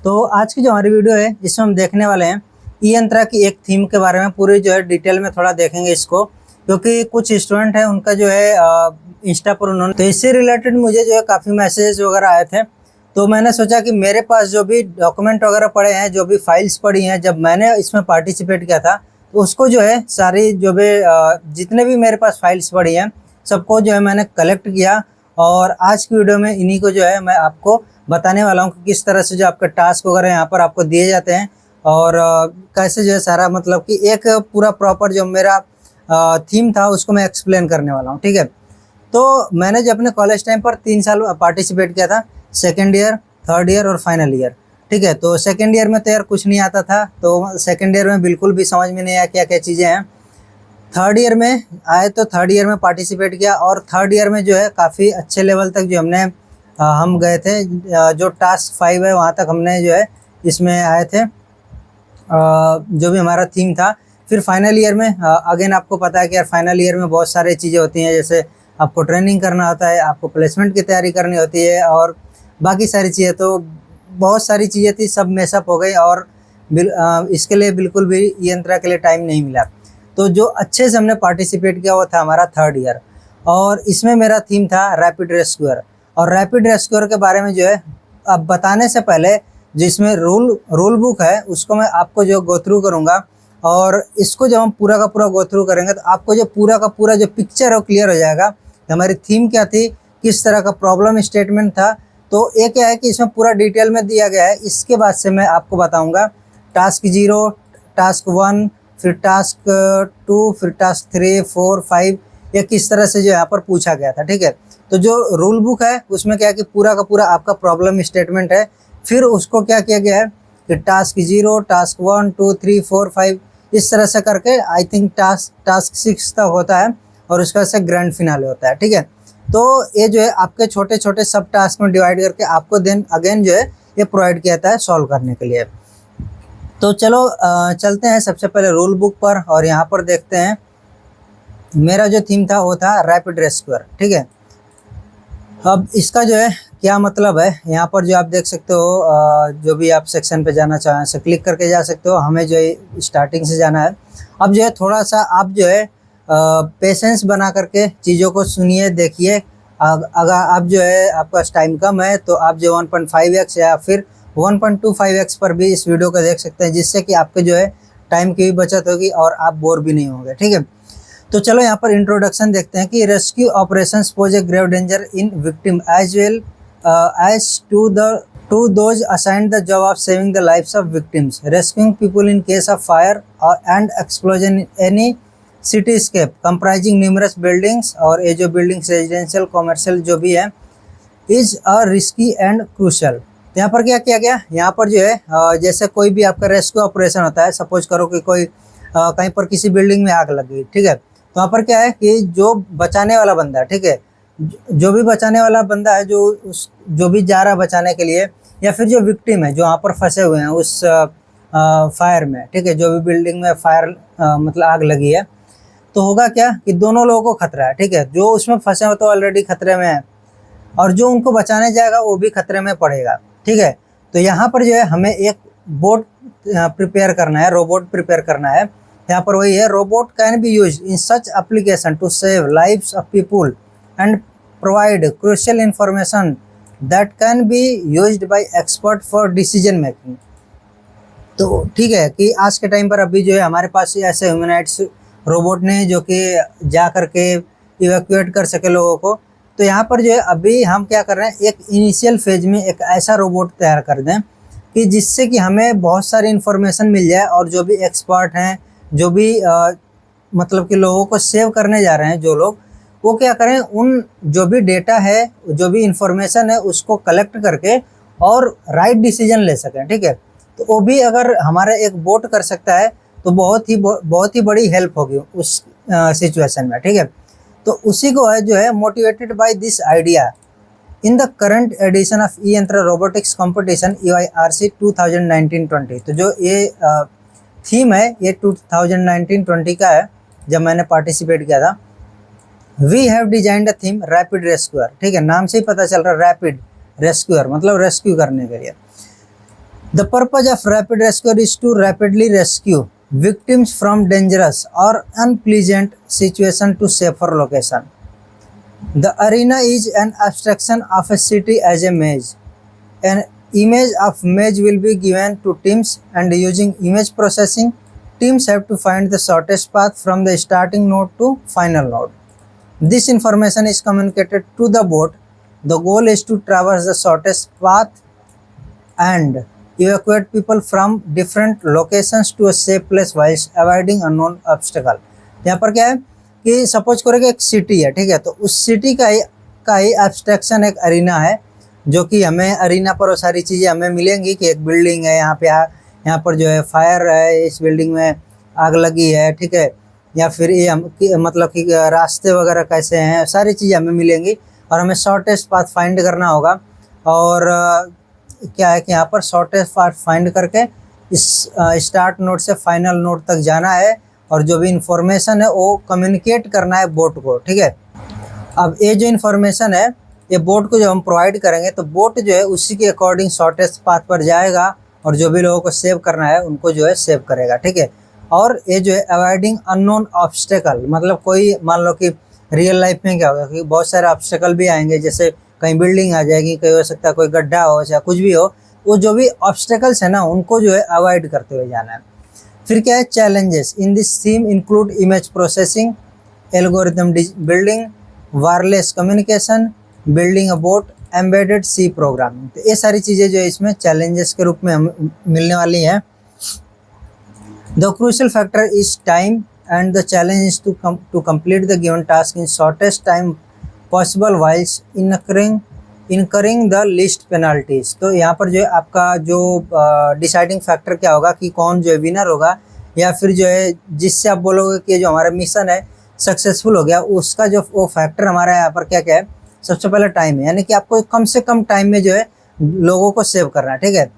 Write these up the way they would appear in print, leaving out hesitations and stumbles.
तो आज की जो हमारी वीडियो है इसमें हम देखने वाले हैं ई यंत्रा की एक थीम के बारे में पूरी जो है डिटेल में थोड़ा देखेंगे इसको, क्योंकि कुछ स्टूडेंट हैं उनका जो है इंस्टा पर उन्होंने तो इससे रिलेटेड मुझे जो है काफ़ी मैसेजेस वगैरह आए थे। तो मैंने सोचा कि मेरे पास जो भी डॉक्यूमेंट वगैरह पड़े हैं, जो भी फाइल्स पड़ी हैं, जब मैंने इसमें पार्टिसिपेट किया था तो उसको जो है सारी जो भी जितने भी मेरे पास फाइल्स पड़ी हैं सबको जो है मैंने कलेक्ट किया और आज की वीडियो में इन्हीं को जो है मैं आपको बताने वाला हूँ कि किस तरह से जो आपके टास्क वगैरह यहाँ पर आपको दिए जाते हैं और कैसे जो है सारा मतलब कि एक पूरा प्रॉपर जो मेरा थीम था उसको मैं एक्सप्लेन करने वाला हूँ। ठीक है, तो मैंने जब अपने कॉलेज टाइम पर 3 साल पार्टिसिपेट किया था, सेकेंड ईयर, थर्ड ईयर और फाइनल ईयर। ठीक है, तो सेकेंड ईयर में तो यार कुछ नहीं आता था, तो सेकेंड ईयर में बिल्कुल भी समझ में नहीं आया क्या क्या चीज़ें हैं। थर्ड ईयर में आए तो थर्ड ईयर में पार्टिसिपेट किया और थर्ड ईयर में जो है काफ़ी अच्छे लेवल तक जो हम गए थे। जो टास्क 5 है वहाँ तक हमने जो है इसमें आए थे, जो भी हमारा थीम था। फिर फाइनल ईयर में अगेन आपको पता है कि यार फाइनल ईयर में बहुत सारी चीज़ें होती हैं, जैसे आपको ट्रेनिंग करना होता है, आपको प्लेसमेंट की तैयारी करनी होती है और बाकी सारी चीज़ें। तो बहुत सारी चीज़ें थी, सब मेसअप हो गई और इसके लिए बिल्कुल भी यंत्रा के लिए टाइम नहीं मिला। तो जो अच्छे से हमने पार्टिसिपेट किया वो था हमारा थर्ड ईयर और इसमें मेरा थीम था रैपिड रेस्क्यूअर। और रैपिड रेस्क्यूअर के बारे में जो है अब बताने से पहले जिसमें रूल बुक है उसको मैं आपको जो गो थ्रू करूँगा और इसको जब हम पूरा का पूरा गो थ्रू करेंगे तो आपको जो पूरा का पूरा जो पिक्चर है वो क्लियर हो जाएगा कि हमारी थीम क्या थी, किस तरह का प्रॉब्लम स्टेटमेंट था। तो ये क्या है कि इसमें पूरा डिटेल में दिया गया है। इसके बाद से मैं आपको बताऊँगा टास्क 0, टास्क 1, फिर टास्क 2, फिर टास्क 3, 4, 5 ये किस तरह से जो यहाँ पर पूछा गया था। ठीक है, तो जो रूल बुक है उसमें क्या है कि पूरा का पूरा आपका प्रॉब्लम स्टेटमेंट है। फिर उसको क्या किया गया है कि टास्क 0, टास्क 1, 2, 3, 4, 5 इस तरह से करके आई थिंक टास्क 6 तक होता है और उसका से ग्रैंड फिनाले होता है। ठीक है, तो ये जो है आपके छोटे छोटे सब टास्क में डिवाइड करके आपको देन अगेन जो है ये प्रोवाइड किया जाता है सॉल्व करने के लिए। तो चलो चलते हैं सबसे पहले रूल बुक पर और यहाँ पर देखते हैं मेरा जो थीम था वो था रैपिड रेस्क्यूअर। ठीक है, अब इसका जो है क्या मतलब है यहाँ पर जो आप देख सकते हो, जो भी आप सेक्शन पे जाना चाहें से क्लिक करके जा सकते हो। हमें जो है स्टार्टिंग से जाना है। अब जो है थोड़ा सा आप जो है पेशेंस बना करके चीज़ों को सुनिए, देखिए। अगर आप जो है आपका टाइम कम है तो आप जो 1.5x या फिर 1.25x पर भी इस वीडियो को देख सकते हैं, जिससे कि आपके जो है टाइम की भी बचत होगी और आप बोर भी नहीं होंगे। ठीक है, तो चलो यहाँ पर इंट्रोडक्शन देखते हैं कि rescue operations pose a grave danger in victim as well as to those assigned the job of saving the lives of victims, rescuing people in case of fire and explosion in any cityscape comprising numerous buildings. और ये जो buildings residential commercial जो भी है is a risky and crucial. यहाँ पर क्या किया गया, यहाँ पर जो है जैसे कोई भी आपका रेस्क्यू ऑपरेशन होता है, सपोज करो कि कोई कहीं पर किसी बिल्डिंग में आग लग गई। ठीक है, तो वहाँ पर क्या है कि जो बचाने वाला बंदा है, ठीक है, जो भी बचाने वाला बंदा है जो भी जा रहा है बचाने के लिए, या फिर जो विक्टिम है जो वहाँ पर फंसे हुए हैं उस फायर में, ठीक है, जो भी बिल्डिंग में फायर मतलब आग लगी है, तो होगा क्या कि दोनों लोगों को खतरा है। ठीक है, जो उसमें फंसे हो तो ऑलरेडी खतरे में है और जो उनको बचाने जाएगा वो भी खतरे में पड़ेगा। ठीक है, तो यहाँ पर जो है हमें एक बोट प्रिपेयर करना है, रोबोट प्रिपेयर करना है। यहाँ पर वही है, robot can be use in such application to save lives of people and provide crucial information that can be used by expert for decision making. तो ठीक है कि आज के टाइम पर अभी जो है हमारे पास ऐसे ह्यूमनॉइड्स रोबोट ने जो कि जा करके इवैक्यूएट कर सके लोगों को। तो यहाँ पर जो है अभी हम क्या कर रहे हैं, एक इनिशियल फेज में एक ऐसा रोबोट तैयार कर दें कि जिससे कि हमें बहुत सारी इन्फॉर्मेशन मिल जाए और जो भी एक्सपर्ट हैं, जो भी मतलब कि लोगों को सेव करने जा रहे हैं जो लोग, वो क्या करें, उन जो भी डेटा है, जो भी इंफॉर्मेशन है उसको कलेक्ट करके और राइट डिसीजन ले सकें। ठीक है, तो वो भी अगर हमारा एक बोट कर सकता है तो बहुत ही बड़ी हेल्प होगी उस सिचुएशन में। ठीक है, तो उसी को है जो है motivated by this idea in the current edition of e Yantra robotics competition EYRC 2019-20। तो जो ये थीम है ये 2019-20 का है जब मैंने पार्टिसिपेट किया था। We have designed a theme rapid rescuer. ठीक है, नाम से ही पता चल रहा है रैपिड रेस्क्यूअर मतलब रेस्क्यू करने के लिए। The purpose of rapid rescue is to rapidly rescue victims from dangerous or unpleasant situation to safer location. The arena is an abstraction of a city as a maze. An image of maze will be given to teams, and using image processing, teams have to find the shortest path from the starting node to final node. This information is communicated to the boat. The goal is to traverse the shortest path and evacuate people from different locations to a safe place while avoiding unknown obstacle. यहाँ पर क्या है कि suppose करो कि एक city है, ठीक है, तो उस सिटी का ही एब्स्ट्रैक्शन एक अरीना है, जो कि हमें अरीना पर वो सारी चीज़ें हमें मिलेंगी कि एक बिल्डिंग है, यहाँ पर जो है फायर है, इस बिल्डिंग में आग लगी है, ठीक है, या फिर ये मतलब कि रास्ते वगैरह कैसे हैं, सारी चीज़ें हमें मिलेंगी और हमें शॉर्टेस्ट पाथ फाइंड करना होगा। और क्या है कि यहाँ पर शॉर्टेस्ट पाथ फाइंड करके इस स्टार्ट नोड से फाइनल नोड तक जाना है और जो भी इंफॉर्मेशन है वो कम्युनिकेट करना है बोट को, ठीक है। अब ये जो इन्फॉर्मेशन है ये बोट को जो हम प्रोवाइड करेंगे तो बोट जो है उसी के अकॉर्डिंग शॉर्टेस्ट पाथ पर जाएगा और जो भी लोगों को सेव करना है उनको जो है सेव करेगा, ठीक है। और ये जो है अवॉइडिंग अननोन ऑब्स्टेकल, मतलब कोई मान लो कि रियल लाइफ में क्या होगा कि बहुत सारे ऑब्स्टेकल भी आएंगे, जैसे कहीं बिल्डिंग आ जाएगी, कहीं हो सकता है कोई गड्ढा हो या कुछ भी हो, वो जो भी ऑब्स्टेकल्स है ना उनको जो है अवॉइड करते हुए जाना है। फिर क्या है challenges in this theme include image processing, algorithm building, wireless communication, building a bot, embedded C programming. तो ये सारी चीज़ें जो है इसमें चैलेंजेस के रूप में मिलने वाली हैं। The crucial factor is time, and the challenge is to complete the given task in shortest time possible whilst incurring the least penalties। तो यहाँ पर जो है आपका जो डिसाइडिंग फैक्टर क्या होगा कि कौन जो है विनर होगा, या फिर जो है जिससे आप बोलोगे कि जो हमारा मिशन है सक्सेसफुल हो गया, उसका जो वो फैक्टर हमारा यहाँ पर क्या क्या है, सबसे पहले टाइम है, यानी कि आपको कम से कम टाइम में जो है लोगों को सेव करना है, ठीक है।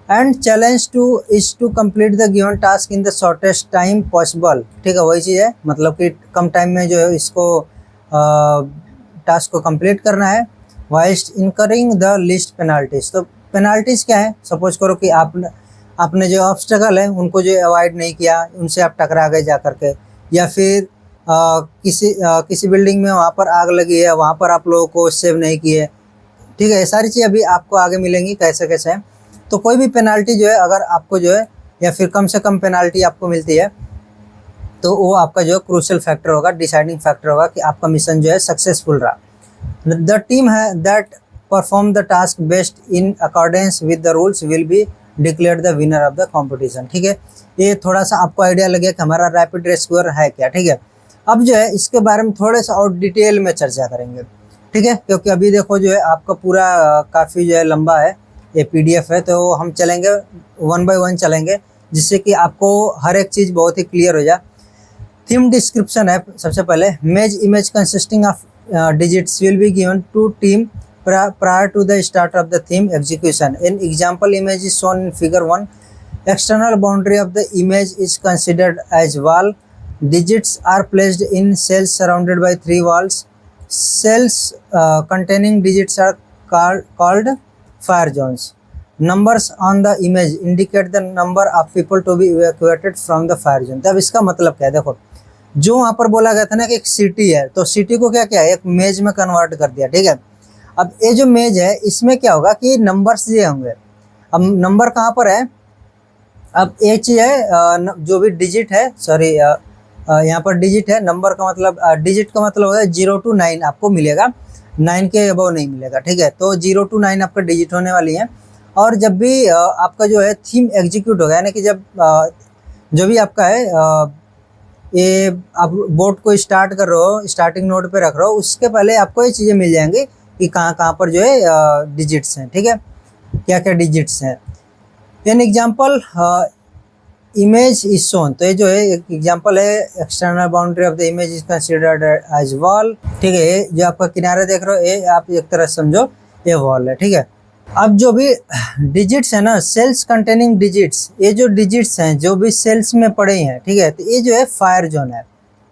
And challenge is to complete the given task in the shortest time possible, ठीक है, वही चीज़ है, मतलब कि कम टाइम में जो है इसको टास्क को कंप्लीट करना है वाइस्ट इनकरिंग द लिस्ट पेनाल्टीज। तो पेनाल्टीज क्या है, सपोज करो कि आपने जो ऑब्स्टेकल है उनको जो अवॉइड नहीं किया, उनसे आप टकरा गए जा करके, या फिर किसी बिल्डिंग में वहाँ पर आग लगी है, वहाँ पर आप लोगों को सेव नहीं किए, ठीक है। ये सारी चीज़ अभी आपको आगे मिलेंगी कैसे कैसे है। तो कोई भी पेनाल्टी जो है अगर आपको जो है या फिर कम से कम पेनाल्टी आपको मिलती है तो वो आपका जो क्रूशियल फैक्टर होगा, डिसाइडिंग फैक्टर होगा कि आपका मिशन जो है सक्सेसफुल रहा। द टीम है that perform the task best in accordance with the rules will be declared the winner of the competition, ठीक है। ये थोड़ा सा आपको आइडिया लगे कि हमारा रैपिड रेस्क्यूअर है क्या, ठीक है। अब जो है इसके बारे में थोड़े सा और डिटेल में चर्चा करेंगे, ठीक है, क्योंकि अभी देखो जो है आपका पूरा काफ़ी जो है लंबा है, ये PDF है, तो हम चलेंगे 1 by 1 चलेंगे, जिससे कि आपको हर एक चीज़ बहुत ही क्लियर हो जाए। थीम डिस्क्रिप्शन है सबसे पहले, maze image consisting of digits will be given to team prior to the start of the theme execution. An example image is shown in figure 1. External boundary of the image is considered as wall. Digits are placed in cells surrounded by 3 walls. Cells containing digits are called fire zones. Numbers on the image indicate the number of people to be evacuated from the fire zone. तब इसका मतलब क्या है, देखो जो वहाँ पर बोला गया था ना कि एक सिटी है, तो सिटी को क्या क्या है एक मेज में कन्वर्ट कर दिया, ठीक है। अब ये जो मेज है इसमें क्या होगा कि नंबर्स ये होंगे। अब नंबर कहाँ पर है, अब एक चीज़ है जो भी डिजिट है, सॉरी यहाँ पर डिजिट है, नंबर का मतलब डिजिट का मतलब होगा 0 to 9 आपको मिलेगा, 9 के अबव नहीं मिलेगा, ठीक है। तो 0 to 9 आपका डिजिट होने वाली है। और जब भी आपका जो है थीम एग्जीक्यूट होगा, यानी कि जब जो भी आपका है ये आप बोट को स्टार्ट कर रहे हो, स्टार्टिंग नोड पे रख रहे हो, उसके पहले आपको ये चीज़ें मिल जाएंगी कि कहाँ कहाँ पर जो है डिजिट्स हैं, ठीक है, क्या क्या डिजिट्स हैं। An example image is shown, तो ये जो है एक एग्जांपल है, external boundary of the image is considered as wall, ठीक है। ये जो आपका किनारे देख रहे हो ये आप एक तरह समझो ये वॉल है, ठीक है। अब जो भी डिजिट्स है ना, सेल्स कंटेनिंग डिजिट्स, ये जो डिजिट्स हैं जो भी सेल्स में पड़े हैं, ठीक है, तो ये जो है फायर जोन है।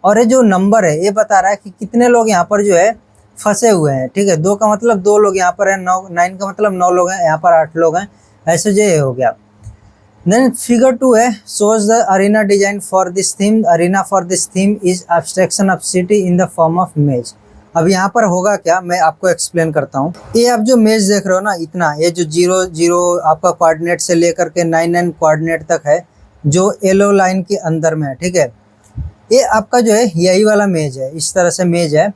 और ये जो नंबर है ये बता रहा है कि कितने लोग यहाँ पर जो है फंसे हुए हैं, ठीक है। 2 का मतलब 2 लोग यहाँ पर हैं, 9 का मतलब 9 लोग हैं, यहाँ पर 8 लोग हैं, ऐसे जो ये हो गया। देन फिगर 2 है, shows the arena design for this theme. Arena for this theme is abstraction of city in the form of maze. अब यहाँ पर होगा क्या, मैं आपको एक्सप्लेन करता हूँ। ये आप जो मेज देख रहे हो ना, इतना ये जो 0 0 आपका कोऑर्डिनेट से लेकर के 9 9 कोऑर्डिनेट तक है, जो येलो लाइन के अंदर में है, ठीक है। ये आपका जो है यही वाला मेज है, इस तरह से मेज है,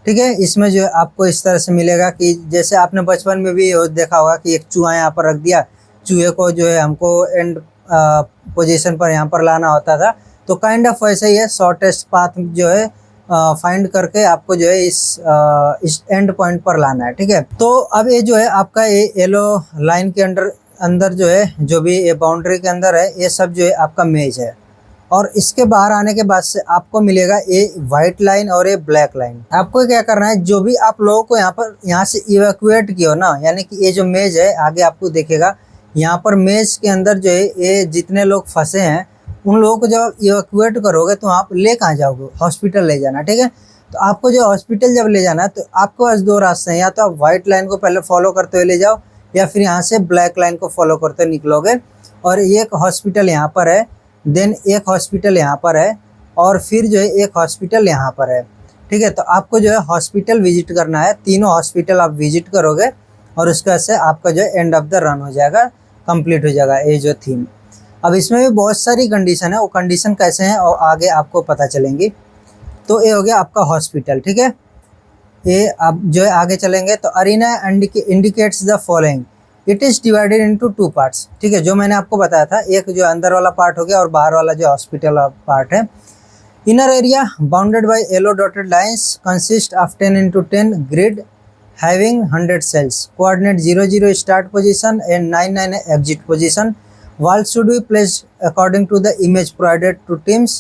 ठीक है। इसमें जो है आपको इस तरह से मिलेगा कि जैसे आपने बचपन में भी देखा होगा कि एक चूहा यहाँ पर रख दिया, चूहे को जो है हमको एंड पोजीशन पर यहाँ पर लाना होता था, तो काइंड ऑफ वैसे ही है। शॉर्टेस्ट पाथ जो है फाइंड करके आपको जो है इस एंड पॉइंट पर लाना है, ठीक है। तो अब ये जो है आपका ये येलो लाइन के अंदर जो है, जो भी ये बाउंड्री के अंदर है, ये सब जो है आपका मेज है। और इसके बाहर आने के बाद से आपको मिलेगा ये वाइट लाइन और ये ब्लैक लाइन। आपको क्या करना है, जो भी आप लोगों को यहाँ से इवैक्यूएट किया हो ना, यानी कि ये जो मेज है, आगे आपको देखेगा यहाँ पर मेज के अंदर जो है ये जितने लोग फंसे हैं, उन लोगों को जब इवैक्यूएट करोगे तो आप ले कहाँ जाओगे, हॉस्पिटल ले जाना, ठीक है। तो आपको जो हॉस्पिटल जब ले जाना है, तो आपके पास 2 रास्ते हैं, या तो आप व्हाइट लाइन को पहले फॉलो करते हुए ले जाओ, या फिर यहाँ से ब्लैक लाइन को फॉलो करते हुए निकलोगे। और एक हॉस्पिटल यहाँ पर है, देन एक हॉस्पिटल यहाँ पर है, और फिर जो है एक हॉस्पिटल यहाँ पर है, ठीक है। तो आपको जो है हॉस्पिटल विजिट करना है, तीनों हॉस्पिटल आप विजिट करोगे, और उसके बाद से आपका जो है एंड ऑफ द रन हो जाएगा, कंप्लीट हो जाएगा ये जो थीम। अब इसमें भी बहुत सारी कंडीशन है, वो कंडीशन कैसे हैं और आगे आपको पता चलेंगी। तो ये हो गया आपका हॉस्पिटल, ठीक है। ये अब जो है आगे चलेंगे तो arena indicates the following, it is divided into 2 parts, ठीक है। जो मैंने आपको बताया था, एक जो अंदर वाला पार्ट हो गया और बाहर वाला जो हॉस्पिटल पार्ट है। Inner area bounded by yellow dotted lines consist of 10 into 10 grid having 100 cells, coordinate 0 0 start position and 9 9 exit position. Walls should be placed according to the image provided to teams,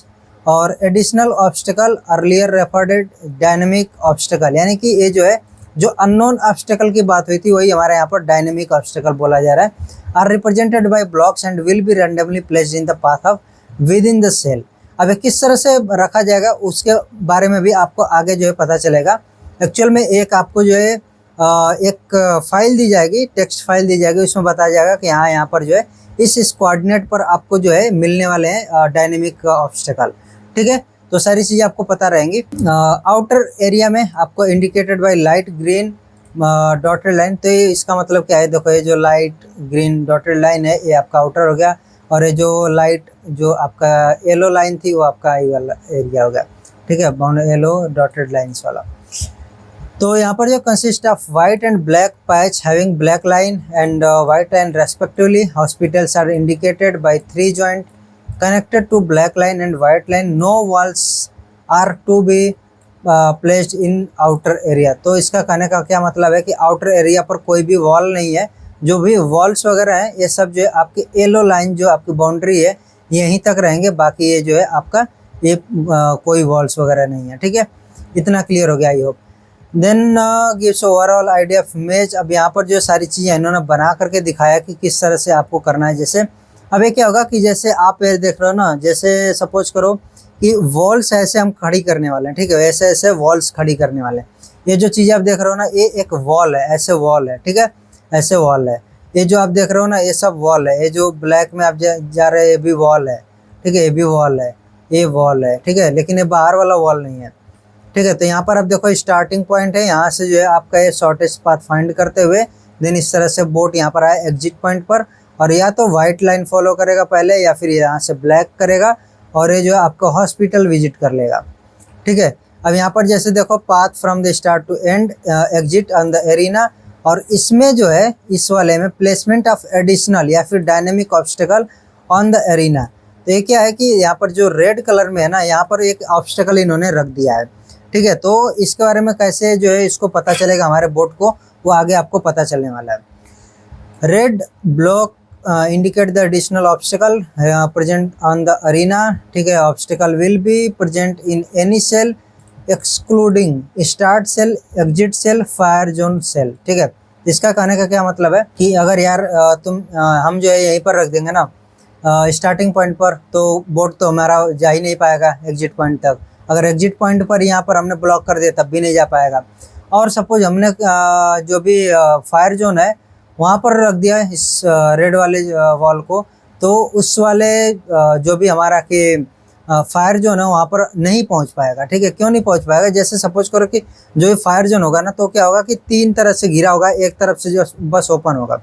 और additional obstacle earlier referred dynamic obstacle, यानी कि ये जो है जो unknown obstacle की बात हुई थी, वही हमारे यहाँ पर dynamic obstacle बोला जा रहा है, are represented by blocks and will be randomly placed in the path of within the cell. अब किस तरह से रखा जाएगा उसके बारे में भी आपको आगे जो है पता चलेगा। एक्चुअल में एक आपको जो है एक फाइल दी जाएगी, टेक्स्ट फाइल दी जाएगी, उसमें बताया जाएगा कि हाँ यहाँ पर जो है इस कोऑर्डिनेट पर आपको जो है मिलने वाले हैं डायनेमिक ऑब्स्टेकल, ठीक है। तो सारी चीज़ें आपको पता रहेंगी। आउटर एरिया में आपको indicated by light green dotted line, तो ये इसका मतलब क्या है, देखो ये जो लाइट ग्रीन डॉटेड लाइन है ये आपका आउटर हो गया, और ये जो लाइट जो आपका येलो लाइन थी वो आपका ये वाला एरिया हो गया, ठीक है, येलो डॉटेड लाइन्स वाला। तो यहाँ पर जो consist of white and black patch having black line and white line respectively, hospitals are indicated by 3 joint connected to black line and white line, no walls are to be placed in outer area. तो इसका कहने का क्या मतलब है कि outer area पर कोई भी वॉल नहीं है, जो भी वॉल्स वगैरह हैं ये सब जो है आपकी येलो लाइन जो आपकी बाउंड्री है यहीं तक रहेंगे, बाकी ये जो है आपका ये कोई वॉल्स वगैरह नहीं है, ठीक है। इतना क्लियर हो गया I hope. Then gives overall idea of image. अब यहाँ पर जो सारी चीज़ें इन्होंने बना करके दिखाया कि किस तरह से आपको करना है। जैसे अब ये क्या होगा कि जैसे आप ये देख रहे हो ना, जैसे सपोज करो कि वॉल्स ऐसे हम खड़ी करने वाले हैं, ठीक है, ऐसे ऐसे वॉल्स खड़ी करने वाले हैं। ये जो चीज़ें आप देख रहे हो ना, ये एक वॉल है, ऐसे वॉल है, ठीक है, ऐसे वॉल है। ये जो आप देख रहे हो ना, ये सब वॉल है। ये जो ब्लैक में आप जा रहे हैं ये भी वॉल है, ठीक है, ये भी वॉल है, ये वॉल है, ठीक है, लेकिन ये बाहर वाला वॉल नहीं है, ठीक है। तो यहाँ पर आप देखो स्टार्टिंग पॉइंट है, यहाँ से जो है आपका ये शॉर्टेस्ट पाथ फाइंड करते हुए देन इस तरह से बोट यहाँ पर आए एग्जिट पॉइंट पर, और या तो वाइट लाइन फॉलो करेगा पहले या फिर यहाँ से ब्लैक करेगा, और ये जो है आपका हॉस्पिटल विजिट कर लेगा, ठीक है। अब यहाँ पर जैसे देखो path from the start to end exit on the arena, और इसमें जो है इस वाले में प्लेसमेंट ऑफ एडिशनल या फिर dynamic obstacle on the arena. तो ये क्या है कि यहाँ पर जो रेड कलर में है ना, यहाँ पर एक ऑब्स्टेकल इन्होंने रख दिया है, ठीक है। तो इसके बारे में कैसे जो है इसको पता चलेगा हमारे बोर्ड को, वो आगे आपको पता चलने वाला है। Red block indicate the additional obstacle present on the arena, ठीक है। Obstacle will be present in any cell excluding start cell, exit cell, fire zone cell, ठीक है। इसका कहने का क्या मतलब है कि अगर यार हम जो है यहीं पर रख देंगे ना स्टार्टिंग पॉइंट पर, तो बोर्ड तो हमारा जा ही नहीं पाएगा एग्जिट पॉइंट तक। अगर एग्जिट पॉइंट पर यहाँ पर हमने ब्लॉक कर दिया तब भी नहीं जा पाएगा। और सपोज हमने जो भी फायर जोन है वहाँ पर रख दिया इस रेड वाले वॉल को, तो उस वाले जो भी हमारा कि फायर जोन है वहाँ पर नहीं पहुँच पाएगा। ठीक है, क्यों नहीं पहुँच पाएगा? जैसे सपोज करो कि जो फायर जोन होगा ना, तो क्या होगा कि 3 तरफ से घिरा होगा, एक तरफ से जो बस ओपन होगा।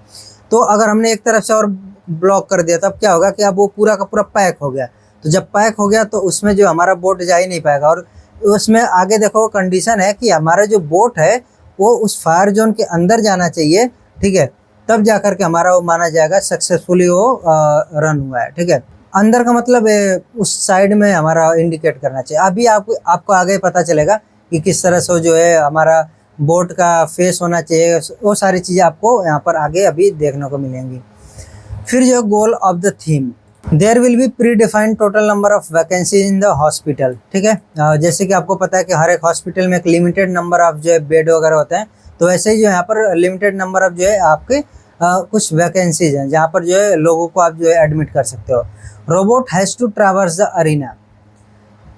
तो अगर हमने एक तरफ से और ब्लॉक कर दिया तब क्या होगा कि अब वो पूरा का पूरा पैक हो गया। तो जब पैक हो गया तो उसमें जो हमारा बोट जा ही नहीं पाएगा। और उसमें आगे देखो कंडीशन है कि हमारा जो बोट है वो उस फायर जोन के अंदर जाना चाहिए। ठीक है, तब जा करके हमारा वो माना जाएगा सक्सेसफुली वो रन हुआ है। ठीक है, अंदर का मतलब उस साइड में हमारा इंडिकेट करना चाहिए। अभी आपको आगे पता चलेगा कि किस तरह से जो है हमारा बोट का फेस होना चाहिए, वो सारी चीज़ें आपको यहाँ पर आगे अभी देखने को मिलेंगी। फिर जो goal of the theme, there will be predefined total number of vacancies in the hospital. ठीक है, जैसे कि आपको पता है कि हर एक हॉस्पिटल में एक लिमिटेड नंबर ऑफ जो है बेड वगैरह होते हैं, तो वैसे ही जो यहाँ पर लिमिटेड नंबर ऑफ जो है आपके कुछ वैकेंसीज हैं जहाँ पर जो है लोगों को आप जो है एडमिट कर सकते हो। Robot has to traverse the arena,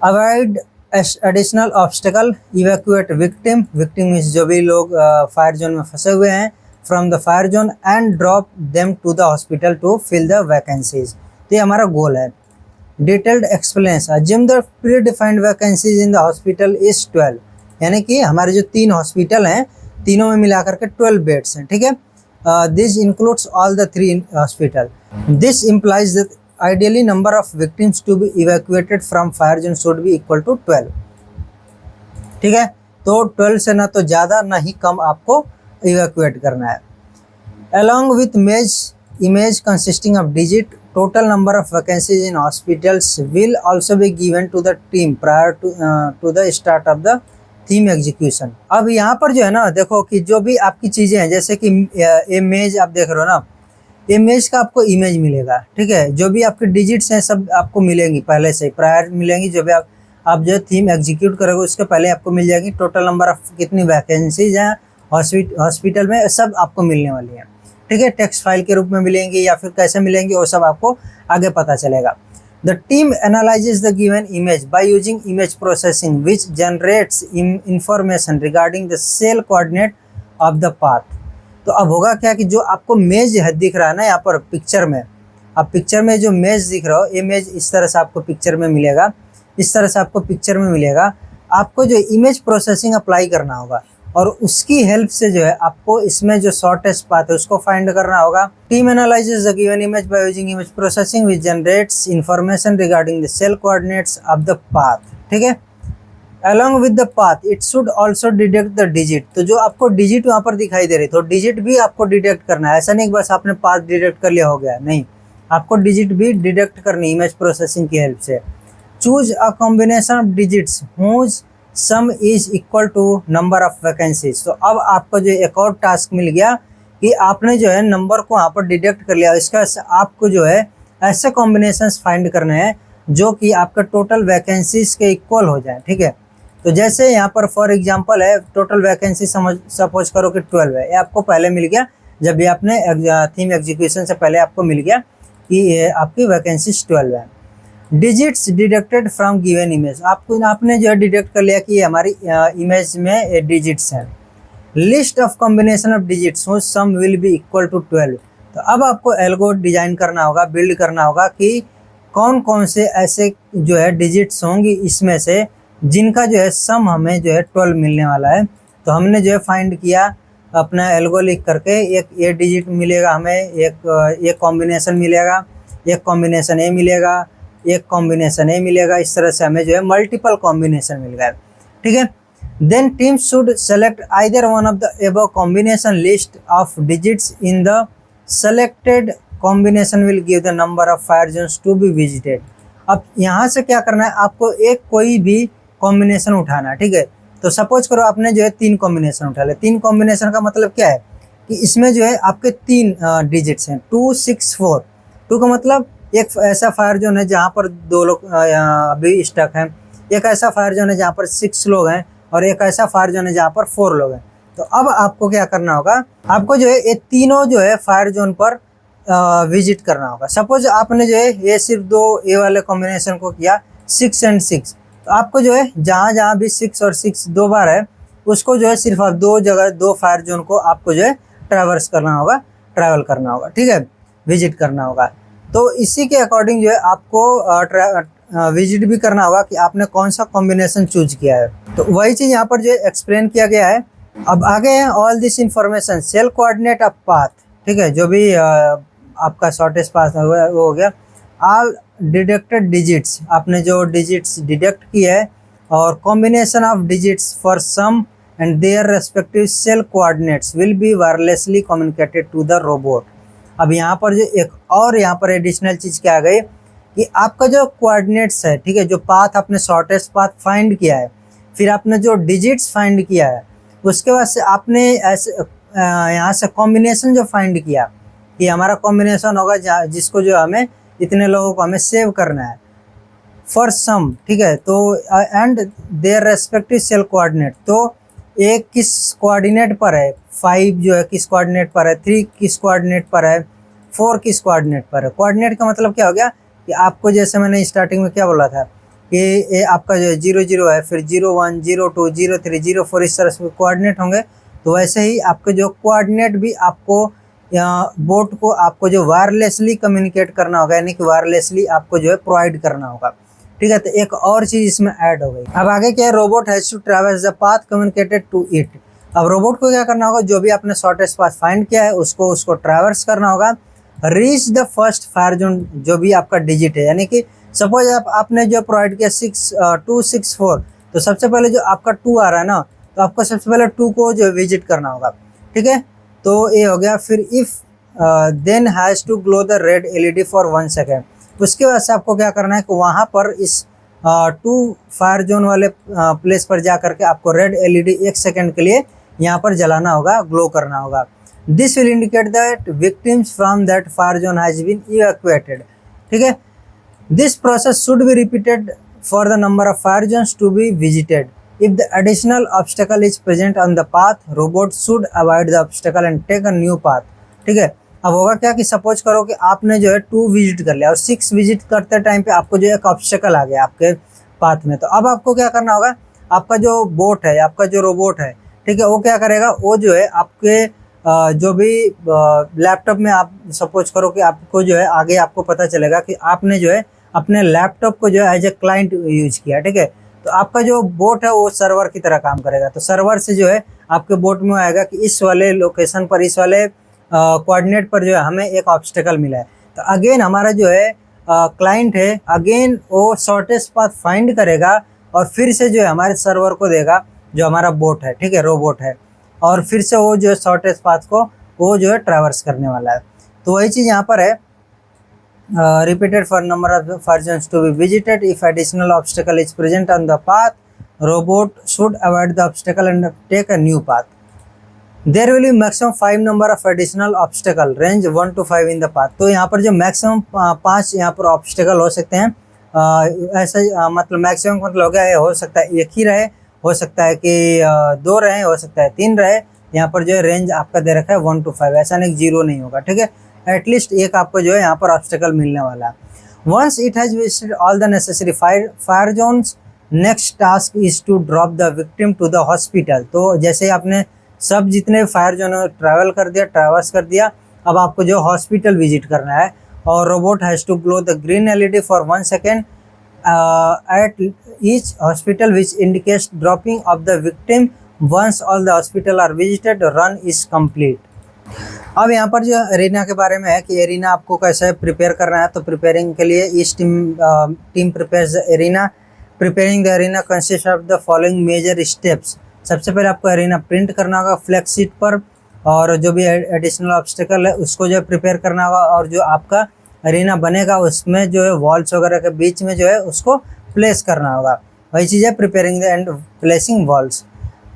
avoid additional obstacle, evacuate victim, victim means जो भी लोग फायर जोन में फंसे हुए हैं, from the fire zone and drop them to the hospital to fill the vacancies. तो ये हमारा गोल है। Detailed explanation, assume the predefined vacancies in the hospital is 12, यानी कि हमारे जो 3 हॉस्पिटल हैं तीनों में मिलाकर के 12 बेड्स हैं। ठीक है, this includes all the 3 hospital. This implies that ideally number of victims to be evacuated from fire zone should be equal to 12। ठीक है, तो 12 से ना तो ज़्यादा ना ही कम आपको इवैक्यूएट करना है। along with image consisting of digit, total number of vacancies in hospitals will also be given to the team prior to the start of the theme execution। अब यहाँ पर जो है ना देखो कि जो भी आपकी चीज़ें हैं, जैसे कि इमेज आप देख रहे हो ना, इमेज का आपको इमेज मिलेगा। ठीक है, जो भी आपके डिजिट्स हैं सब आपको मिलेंगी पहले से, प्रायर मिलेंगी। जो भी आप जो थीम एग्जीक्यूट करोगे उसके पहले आपको मिल जाएगी। टोटल नंबर ऑफ कितनी वैकेंसीज हैं हॉस्पिटल में सब आपको मिलने वाली हैं। ठीक है, टेक्स्ट फाइल के रूप में मिलेंगी या फिर कैसे मिलेंगी वो सब आपको आगे पता चलेगा। The team analyses the given image by using image processing which generates information regarding the cell coordinate of the path. तो अब होगा क्या कि जो आपको मेज दिख रहा है ना यहाँ पर पिक्चर में, अब पिक्चर में जो मेज दिख रहा हो, इमेज इस तरह से आपको पिक्चर में मिलेगा, इस तरह से आपको पिक्चर में मिलेगा। आपको जो इमेज प्रोसेसिंग अप्लाई करना होगा और उसकी हेल्प से जो है आपको इसमें जो शॉर्टेस्ट पाथ है उसको फाइंड करना होगा। Team analyses the given image by using image processing which generates information regarding the cell coordinates of the path. ठीक है, along with the path it should also detect the digit। तो जो आपको digit वहाँ पर दिखाई दे रही तो डिजिट भी आपको डिटेक्ट करना है। ऐसा नहीं कि बस आपने पाथ डिटेक्ट कर लिया हो गया, नहीं, आपको डिजिट भी डिटेक्ट करनी इमेज प्रोसेसिंग की हेल्प से। Choose a combination of digits whose sum is equal to number of vacancies. तो अब आपको जो एक और टास्क मिल गया कि आपने जो है नंबर को वहाँ पर डिटेक्ट कर लिया, इसका आपको जो है ऐसे कॉम्बिनेशंस फाइंड करने हैं जो कि आपका टोटल वैकेंसीज के इक्वल हो जाए। ठीक है, तो जैसे यहाँ पर फॉर एग्जांपल है टोटल वैकेंसी सपोज करो कि 12 है, ये आपको पहले मिल गया जब ये आपने थीम एग्जीक्यूशन से पहले आपको मिल गया कि ये आपकी वैकेंसीज 12 है। Digits detected from given image, आपने जो है डिटेक्ट कर लिया कि ये हमारी इमेज में डिजिट्स हैं। List of combination of digits हो सम विल बी इक्वल टू 12। तो अब आपको एल्गो डिजाइन करना होगा, बिल्ड करना होगा कि कौन कौन से ऐसे जो है डिजिट्स होंगी इसमें से जिनका जो है सम हमें जो है 12 मिलने वाला है। तो हमने जो है फाइंड किया अपना एल्गो लिख करके, एक ए डिजिट मिलेगा हमें, एक कॉम्बिनेशन मिलेगा, एक कॉम्बिनेशन ए मिलेगा, एक कॉम्बिनेशन ए मिलेगा। इस तरह से हमें जो है मल्टीपल कॉम्बिनेशन मिल गया। ठीक है, then team should select either one of the above combination list of digits in the selected combination will give the number of fire zones to be visited. अब यहाँ से क्या करना है, आपको एक कोई भी कॉम्बिनेशन उठाना है। ठीक है, तो सपोज करो आपने जो है 3 कॉम्बिनेशन उठा लिया। 3 कॉम्बिनेशन का मतलब क्या है कि इसमें जो है आपके 3 डिजिट्स हैं, 2, 6, 4। 2 का मतलब एक ऐसा फायर जोन है जहाँ पर 2 लोग अभी स्टक हैं, एक ऐसा फायर जोन है जहाँ पर 6 लोग हैं और एक ऐसा फायर जोन है जहाँ पर 4 लोग हैं। तो अब आपको क्या करना होगा, आपको जो है ये तीनों जो है फायर जोन पर विजिट करना होगा। सपोज आपने जो है ये सिर्फ 2 ए वाले कॉम्बिनेशन को किया 6 और 6, तो आपको जो है जहाँ जहाँ भी 6 और 6 2 बार है उसको जो है सिर्फ आप 2 जगह 2 फायर जोन को आपको जो है ट्रैवर्स करना होगा। ट्रैवल करना होगा, ठीक है, विजिट करना होगा। तो इसी के अकॉर्डिंग जो है आपको विजिट भी करना होगा कि आपने कौन सा कॉम्बिनेशन चूज किया है। तो वही चीज़ यहाँ पर जो एक्सप्लेन किया गया है। अब आगे है all this information cell coordinate of path, ठीक है, जो भी आपका शॉर्टेस्ट पाथ हुआ वो हो गया। ऑल डिडक्टेड डिजिट्स, आपने जो डिजिट्स डिडक्ट किए है, और combination of digits for sum and their respective cell coordinates will be wirelessly communicated to the robot. अब यहाँ पर जो एक और यहाँ पर एडिशनल चीज़ क्या आ गई कि आपका जो कोऑर्डिनेट्स है, ठीक है, जो पाथ आपने शॉर्टेस्ट पाथ फाइंड किया है, फिर आपने जो डिजिट्स फाइंड किया है, उसके बाद से आपने ऐसे यहाँ से कॉम्बिनेशन जो फाइंड किया कि हमारा कॉम्बिनेशन होगा जिसको जो हमें इतने लोगों को हमें सेव करना है फॉर सम, ठीक है, तो and their respective cell coordinate, तो एक किस कोऑर्डिनेट पर है, 5 जो है किस कोऑर्डिनेट पर है, 3 किस कोऑर्डिनेट पर है, 4 किस कोऑर्डिनेट पर है। कोऑर्डिनेट का मतलब क्या हो गया कि आपको जैसे मैंने स्टार्टिंग में क्या बोला था कि ये आपका जो 0 0 है, फिर 0 1 0 2 0 3 0 4 इस तरह से कोऑर्डिनेट होंगे। तो वैसे ही आपके जो कोऑर्डिनेट भी आपको बोट को आपको जो वायरलेसली कम्युनिकेट करना होगा, यानी कि वायरलेसली आपको जो है प्रोवाइड करना होगा, ठीक है। तो एक और चीज़ इसमें ऐड हो गई। अब आगे क्या है, robot has to traverse the path communicated to it. अब रोबोट को क्या करना होगा, जो भी आपने शॉर्टेस्ट पाथ फाइंड किया है उसको ट्रैवर्स करना होगा, reach the first fire zone, जो भी आपका डिजिट है, यानी कि सपोज आपने जो प्रोवाइड किया 6 2 6 4, तो सबसे पहले जो आपका 2 आ रहा है ना, तो आपको सबसे पहले 2 को जो विजिट करना होगा, ठीक है। तो ये हो गया। फिर if then has to glow the red LED for 1 second, उसके बाद से आपको क्या करना है कि वहाँ पर इस 2 फायर जोन वाले प्लेस पर जा करके आपको रेड एलईडी 1 सेकेंड के लिए यहाँ पर जलाना होगा, ग्लो करना होगा। This will indicate that victims from that fire zone has been evacuated, ठीक है। This process should be repeated for the number of fire zones to be visited. If the additional obstacle is present on the path, robot should avoid the obstacle and take a new path, ठीक है। अब होगा क्या कि suppose करो कि आपने जो है 2 विजिट कर लिया और 6 विजिट करते टाइम पे आपको जो एक ऑब्स्टेकल आ गया आपके पाथ में, तो अब आपको क्या करना होगा, आपका जो बोट है, आपका जो रोबोट है, ठीक है, वो क्या करेगा, वो जो है आपके जो भी लैपटॉप में आप सपोज करो कि आपको जो है आगे आपको पता चलेगा कि आपने जो है अपने लैपटॉप को जो है एज ए क्लाइंट यूज किया, ठीक है। तो आपका जो बोट है वो सर्वर की तरह काम करेगा। तो सर्वर से जो है आपके बोट में आएगा कि इस वाले लोकेशन पर, इस वाले कोऑर्डिनेट पर जो है हमें एक ऑब्स्टेकल मिला है। तो अगेन हमारा जो है क्लाइंट है, अगेन वो शॉर्टेस्ट पाथ फाइंड करेगा और फिर से जो है हमारे सर्वर को देगा जो हमारा बोट है, ठीक है, रोबोट है, और फिर से वो जो है शॉर्टेस्ट पाथ को वो जो है ट्रैवर्स करने वाला है। तो वही चीज़ यहाँ पर है, repeated for number of fire zones to be visited. If additional obstacle is present on the path, robot should avoid the obstacle and take a new path. There will be maximum 5 number of additional obstacle, range 1 to 5 in the path. तो यहाँ पर जो maximum 5 यहाँ पर obstacle हो सकते हैं, ऐसा मतलब मैक्सिमम मतलब हो गया, हो सकता है एक ही रहे, हो सकता है कि 2 रहे, हो सकता है 3 रहे। यहाँ पर जो है रेंज आपका दे रखा है 1 to 5, ऐसा नहीं 0 नहीं होगा, ठीक है। एटलीस्ट एक आपको जो है यहाँ पर ऑब्स्टेकल मिलने वाला है। Once it has visited all the necessary fire zones, next task is to drop the victim to the hospital. तो जैसे आपने सब जितने फायर जोन ट्रैवल कर दिया, ट्रैवर्स कर दिया, अब आपको जो हॉस्पिटल विजिट करना है, और robot has to glow the green LED for 1 second at each hospital which indicates dropping of the victim. Once all the hospital are visited, run is complete. अब यहाँ पर जो एरिना के बारे में है कि एरिना आपको कैसे प्रिपेयर करना है। तो प्रिपेयरिंग के लिए इस team prepares the arena. Preparing the arena consist of the following major steps. सबसे पहले आपको एरिना प्रिंट करना होगा फ्लैक्स शीट पर, और जो भी एडिशनल ऑब्स्टेकल है उसको जो है प्रिपेयर करना होगा, और जो आपका एरिना बनेगा उसमें जो है वॉल्स वगैरह के बीच में जो है उसको प्लेस करना होगा। वही चीज़ है preparing the and placing walls.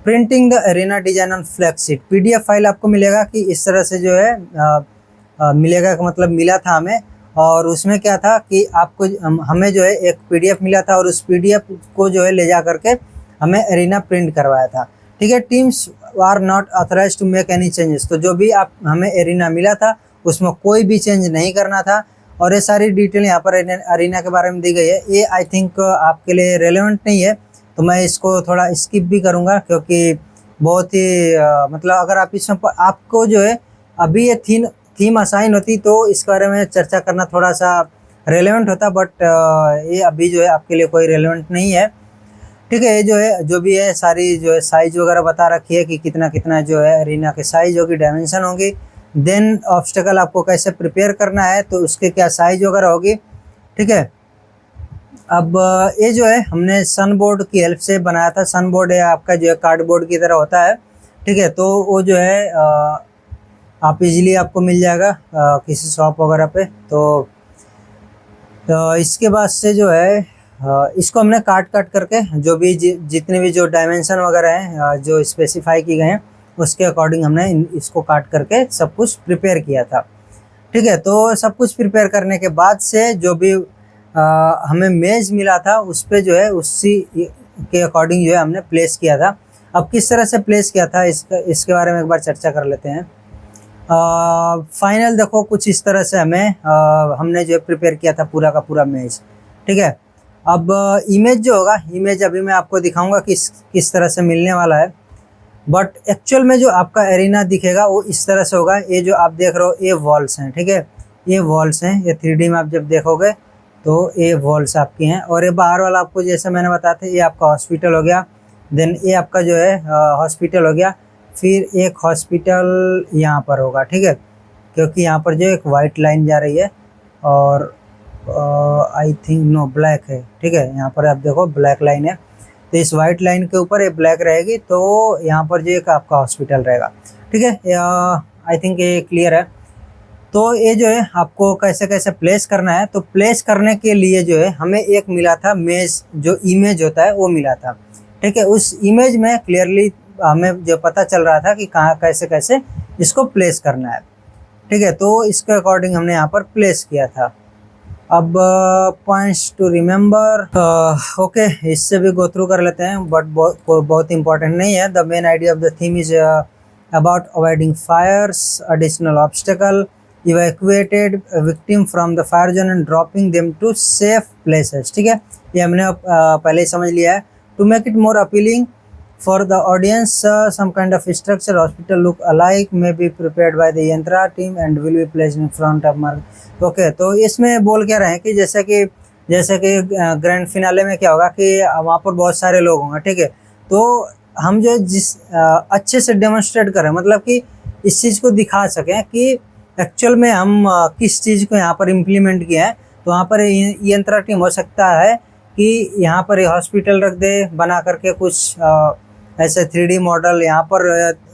Printing the arena design on flex sheet. PDF file आपको मिलेगा कि इस तरह से जो है मिलेगा का मतलब मिला था हमें, और उसमें क्या था कि आपको हमें जो है एक पीडीएफ मिला था, और उस पीडीएफ को जो है ले जा करके हमें एरिना प्रिंट करवाया था, ठीक है। Teams are not authorize to make any changes. तो जो भी आप हमें एरिना मिला था उसमें कोई भी चेंज नहीं करना था, और ये सारी डिटेल यहाँ पर एरिना के बारे में दी गई है। ये आई थिंक आपके लिए रेलेवेंट नहीं है, तो मैं इसको थोड़ा स्किप भी करूँगा, क्योंकि बहुत ही मतलब अगर आप इसमें आपको जो है अभी ये थीम असाइन होती तो इसके बारे में चर्चा करना थोड़ा सा रेलेवेंट होता, बट ये अभी जो है आपके लिए कोई रेलेवेंट नहीं है। ठीक है, ये जो है जो भी है सारी जो है साइज वगैरह बता रखी है कि कितना कितना जो है एरिना की साइज होगी, डायमेंशन होगी। देन ऑब्स्टेकल आपको कैसे प्रिपेयर करना है तो उसके क्या साइज वगैरह होगी। ठीक है, अब ये जो है हमने सन बोर्ड की हेल्प से बनाया था। सन बोर्ड है आपका जो है कार्डबोर्ड की तरह होता है। ठीक है, तो वो जो है आप इजीली आपको मिल जाएगा किसी शॉप वगैरह पे। तो इसके बाद से जो है इसको हमने काट करके जो भी जितने भी जो डायमेंशन वगैरह हैं जो स्पेसिफाई की गए हैं उसके अकॉर्डिंग हमने इसको काट करके सब कुछ प्रिपेयर किया था। ठीक है, तो सब कुछ प्रिपेयर करने के बाद से जो भी हमें मेज मिला था उस पे जो है उसी के अकॉर्डिंग जो है हमने प्लेस किया था। अब किस तरह से प्लेस किया था इसके बारे में एक बार चर्चा कर लेते हैं। फाइनल देखो कुछ इस तरह से हमने जो है प्रिपेयर किया था पूरा का पूरा मेज। ठीक है, अब इमेज जो होगा, इमेज अभी मैं आपको दिखाऊंगा किस तरह से मिलने वाला है, बट एक्चुअल में जो आपका एरिना दिखेगा वो इस तरह से होगा। ये जो आप देख रहे हो ये वॉल्स हैं। ठीक है, ये वॉल्स हैं, ये 3D में आप जब देखोगे तो ये वॉल्स आपकी हैं। और ये बाहर वाला आपको जैसे मैंने बताया था ये आपका हॉस्पिटल हो गया। देन ये आपका जो है हॉस्पिटल हो गया। फिर एक हॉस्पिटल यहाँ पर होगा। ठीक है, क्योंकि यहाँ पर जो एक वाइट लाइन जा रही है और आई थिंक नो ब्लैक है। ठीक है, यहाँ पर आप देखो ब्लैक लाइन है, तो इस वाइट लाइन के ऊपर ये ब्लैक रहेगी, तो यहाँ पर जो एक आपका हॉस्पिटल रहेगा। ठीक है, आई थिंक ये क्लियर है। तो ये जो है आपको कैसे कैसे प्लेस करना है, तो प्लेस करने के लिए जो है हमें एक मिला था मेज, जो इमेज होता है वो मिला था। ठीक है, उस इमेज में क्लियरली हमें जो पता चल रहा था कि कहाँ कैसे कैसे इसको प्लेस करना है। ठीक है, तो इसके अकॉर्डिंग हमने यहाँ पर प्लेस किया था। अब पॉइंट्स टू रिमेंबर, ओके, इससे भी गो थ्रू कर लेते हैं, बट बहुत इंपॉर्टेंट नहीं है। The main idea of the theme is about avoiding fires, additional obstacle, evacuated victim from the fire zone and dropping them to safe places. ठीक है, ये हमने पहले ही समझ लिया है। To make it more appealing for the audience, some kind of structure hospital look alike may be prepared by the यंत्रा team and will be placed in front of market। Okay, तो इसमें बोल क्या रहे हैं कि जैसे कि ग्रैंड फिनाले में क्या होगा कि वहाँ पर बहुत सारे लोग होंगे। ठीक है, तो हम जो जिस अच्छे से डेमोन्स्ट्रेट करें, मतलब कि इस चीज़ को दिखा सकें कि एक्चुअल में हम किस चीज़ को यहाँ पर इम्प्लीमेंट किया है। तो वहाँ पर यंत्रा टीम हो सकता है कि यहाँ पर हॉस्पिटल रख दे बना करके, कुछ ऐसे 3D मॉडल यहाँ पर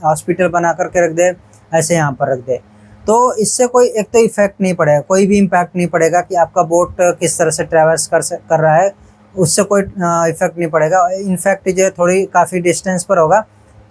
हॉस्पिटल बना करके रख दे, ऐसे यहाँ पर रख दे। तो इससे कोई एक तो इफेक्ट नहीं पड़ेगा, कोई भी इम्पैक्ट नहीं पड़ेगा कि आपका बोट किस तरह से ट्रैवल्स कर रहा है, उससे कोई इफेक्ट नहीं पड़ेगा। इनफैक्ट जो है थोड़ी काफ़ी डिस्टेंस पर होगा,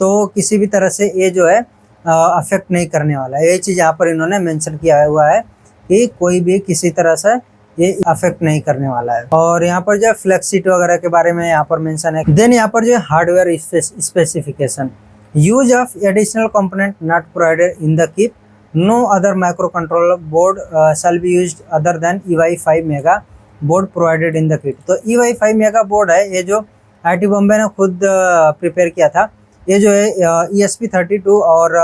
तो किसी भी तरह से ये जो है अफेक्ट नहीं करने वाला है। ये चीज़ यहाँ पर इन्होंने मेंशन किया हुआ है कि कोई भी किसी तरह से ये अफेक्ट नहीं करने वाला है। और यहाँ पर जो फ्लेक्स सीट वगैरह के बारे में यहाँ पर मेंशन है। देन यहाँ पर जो hardware specification, use of additional component not provided in the kit, no other micro controller board shall be used other than EY5 mega board provided in the kit. तो EY5 मेगा बोर्ड है, ये जो IIT Bombay ने खुद prepare किया था। ये जो है ESP32 और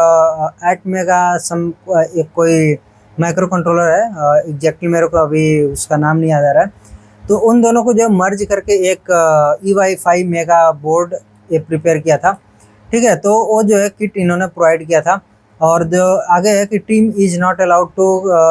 8 मेगा एक कोई माइक्रो कंट्रोलर है, एग्जैक्टली मेरे को अभी उसका नाम नहीं याद आ रहा है। तो उन दोनों को जो मर्ज करके एक EY5 मेगा बोर्ड ये प्रिपेयर किया था। ठीक है, तो वो जो है किट इन्होंने प्रोवाइड किया था। और जो आगे है कि team is not allowed to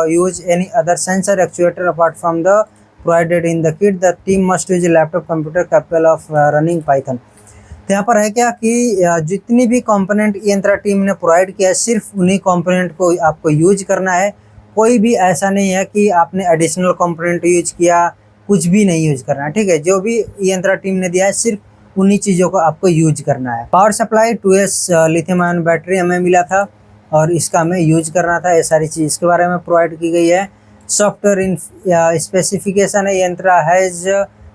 use any other sensor actuator apart from the provided in the kit, the team must use laptop computer capable of running Python. तो यहाँ पर है क्या कि जितनी भी कंपोनेंट यंत्रा टीम ने प्रोवाइड किया है, सिर्फ उन्हीं कंपोनेंट को आपको यूज करना है। कोई भी ऐसा नहीं है कि आपने एडिशनल कंपोनेंट यूज किया, कुछ भी नहीं यूज करना है। ठीक है, जो भी यंत्रा टीम ने दिया है सिर्फ उन्हीं चीज़ों को आपको यूज करना है। Power supply 2S lithium ion battery हमें मिला था और इसका हमें यूज करना था। ये सारी चीज़ इसके बारे में प्रोवाइड की गई है। सॉफ्टवेयर इन स्पेसिफिकेशन है, यंत्रा has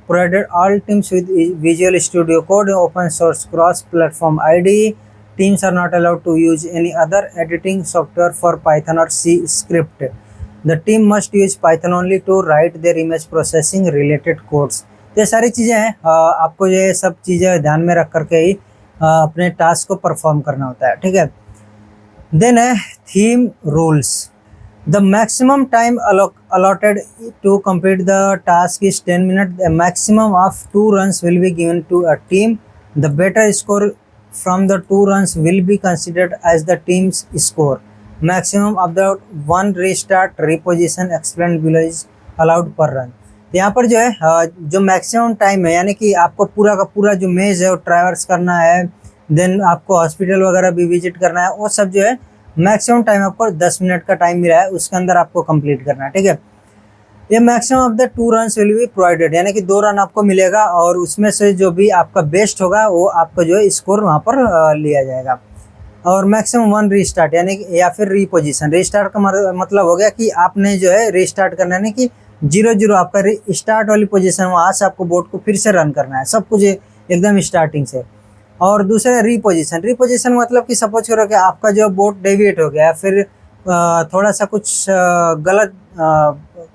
provided all teams with visual studio code, open source cross platform IDE। Teams are not allowed to use any other editing software for Python or C script. The team must use Python only to write their image processing related codes। तो ये सारी चीज़ें हैं, आपको ये सब चीज़ें ध्यान में रख करके ही अपने टास्क को परफॉर्म करना होता है। ठीक है, देन है theme rules. The maximum time allotted to complete the task is 10 minutes. A maximum of 2 runs will be given to a team. The better score from the 2 runs will be considered as the team's score. Maximum of the 1 restart reposition explained below is allowed per run. यहाँ पर जो है जो maximum time है, यानी कि आपको पूरा का पूरा जो मेज है वो ट्रैवर्स करना है, देन आपको हॉस्पिटल वगैरह भी विजिट करना है, वो सब जो है मैक्सिमम टाइम आपको 10 मिनट का टाइम मिला है, उसके अंदर आपको कंप्लीट करना है। ठीक है, ये maximum of the 2 runs will be provided, यानी कि 2 रन आपको मिलेगा और उसमें से जो भी आपका बेस्ट होगा वो आपका जो है स्कोर वहाँ पर लिया जाएगा। और मैक्सिमम 1 रीस्टार्ट, यानी कि या फिर रीपोजिशन। रीस्टार्ट का मतलब हो गया कि आपने जो है रीस्टार्ट करना है कि 0-0 आपका स्टार्ट वाली पोजीशन, वहाँ से आपको बोट को फिर से रन करना है, सब कुछ एकदम स्टार्टिंग से। और दूसरा रीपोजिशन। रीपोजिशन मतलब कि सपोज करो कि आपका जो बोट डेविएट हो गया, फिर थोड़ा सा कुछ गलत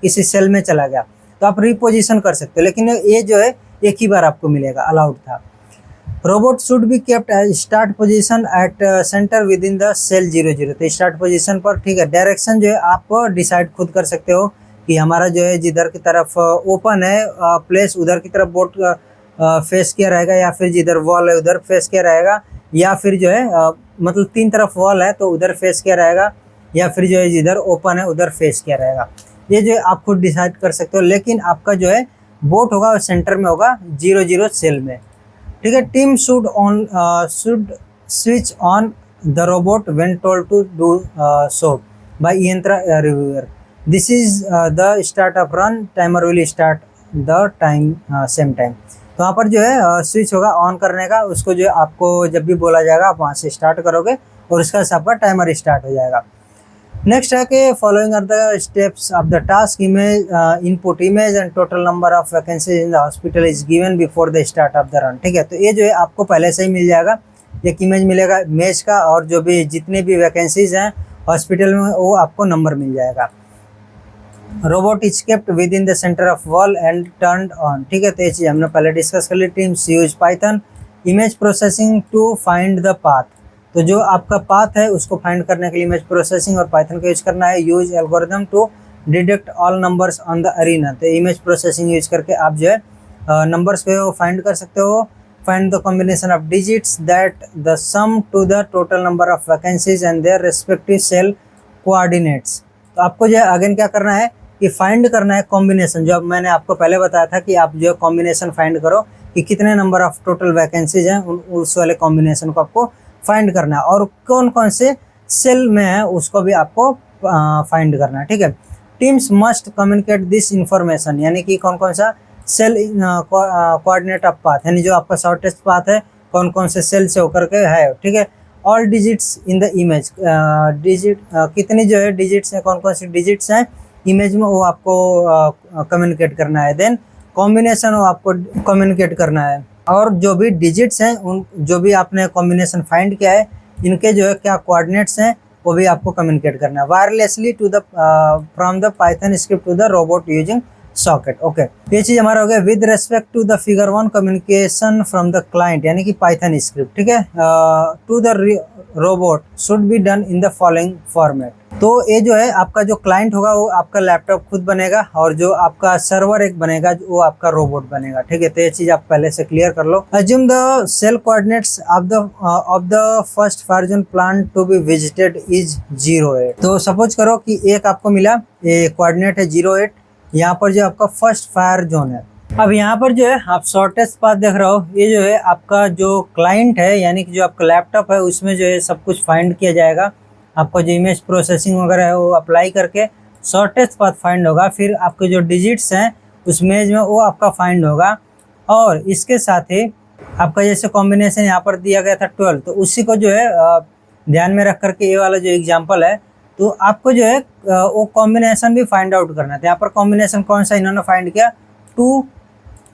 किसी सेल में चला गया, तो आप रीपोजिशन कर सकते हो, लेकिन ये जो है एक ही बार आपको मिलेगा, अलाउड था। Robot should be kept start position at centre within the cell 0-0। तो स्टार्ट पोजीशन पर, ठीक है, डायरेक्शन जो है आप डिसाइड खुद कर सकते हो कि हमारा जो है जिधर की तरफ ओपन है प्लेस, उधर की तरफ बोट फेस किया रहेगा, या फिर जिधर वॉल है उधर फेस किया रहेगा, या फिर जो है मतलब 3 तरफ वॉल है तो उधर फेस किया रहेगा, या फिर जो है जिधर ओपन है उधर फेस किया रहेगा। ये जो है आप खुद डिसाइड कर सकते हो, लेकिन आपका जो है बोट होगा सेंटर में होगा 0-0 सेल में। ठीक है, team should switch on the robot when told to do so by Yantra reviewer. This is the start of run, timer will start the time same time. तो वहाँ पर जो है स्विच होगा ऑन करने का, उसको जो है आपको जब भी बोला जाएगा आप वहाँ से स्टार्ट करोगे और उसका से आपका टाइमर स्टार्ट हो जाएगा। नेक्स्ट है कि following are the steps of the task. Image input image and total number of vacancies in the hospital is given before the start of the run. ठीक है, तो ये जो है आपको पहले से ही मिल जाएगा, एक इमेज मिलेगा इमेज का, और जो भी जितने भी वैकेंसीज हैं हॉस्पिटल में वो आपको नंबर मिल जाएगा। Robot is kept within the centre of wall and turned on. ठीक है, तो ये चीज़ हमने पहले डिस्कस कर ली। Teams use Python image processing to find the path. तो जो आपका पाथ है उसको फाइंड करने के लिए इमेज प्रोसेसिंग और पाइथन का यूज करना है। Use algorithm to detect all numbers on the arena. तो इमेज प्रोसेसिंग यूज करके आप जो है नंबर्स को फाइंड कर सकते हो। Find the combination of digits that the sum to the total number of vacancies and their respective cell coordinates. तो आपको जो है अगेन क्या करना है कि फाइंड करना है कॉम्बिनेशन, जो मैंने आपको पहले बताया था कि आप जो है कॉम्बिनेशन फाइंड करो कि कितने नंबर ऑफ टोटल वैकेंसीज हैं, उस वाले कॉम्बिनेशन को आपको फाइंड करना है, और कौन कौन से सेल में है उसको भी आपको फाइंड करना है। ठीक है, teams must communicate this information, यानी कि कौन कौन सा सेल कोऑर्डिनेट ऑफ पाथ, यानी जो आपका शॉर्टेस्ट पाथ है कौन कौन से सेल से होकर के है। ठीक है, all digits in the image, digit कितनी जो है डिजिट्स हैं, कौन कौन सी डिजिट्स हैं इमेज में, वो आपको कम्युनिकेट करना है। देन कॉम्बिनेशन वो आपको कम्युनिकेट करना है, और जो भी डिजिट्स हैं उन जो भी आपने कॉम्बिनेशन फाइंड किया है इनके जो है क्या कोऑर्डिनेट्स हैं वो भी आपको कम्युनिकेट करना है wirelessly to the from the Python script to the robot using socket. Okay, ये चीज हमारा हो गया। With respect to the figure 1 communication from the client, यानी कि पाइथन स्क्रिप्ट, ठीक है, to the robot should be done in the following format. तो ये जो है आपका जो क्लाइंट होगा वो आपका लैपटॉप खुद बनेगा, और जो आपका सर्वर एक बनेगा वो आपका रोबोट बनेगा। ठीक है, तो ये चीज आप पहले से क्लियर कर लो। Assume the cell coordinates of the first fire plan to be visited is 08। तो सपोज करो कि एक आपको मिला, ये कोऑर्डिनेट है 08, यहाँ पर जो आपका फर्स्ट फायर जोन है। अब यहाँ पर जो है आप शॉर्टेस्ट पाथ देख रहे हो, ये जो है आपका जो क्लाइंट है, यानी कि जो आपका लैपटॉप है उसमें जो है सब कुछ फाइंड किया जाएगा। आपका जो इमेज प्रोसेसिंग वगैरह है वो अप्लाई करके शॉर्टेस्ट पाथ फाइंड होगा, फिर आपके जो डिजिट्स हैं उस इमेज में वो आपका फाइंड होगा, और इसके साथ ही आपका जैसे कॉम्बिनेशन यहाँ पर दिया गया था 12, तो उसी को जो है ध्यान में रख करके ये वाला जो एग्जाम्पल है, तो आपको जो है वो कॉम्बिनेशन भी फाइंड आउट करना था। यहाँ पर कॉम्बिनेशन कौन सा इन्होंने फाइंड किया, 2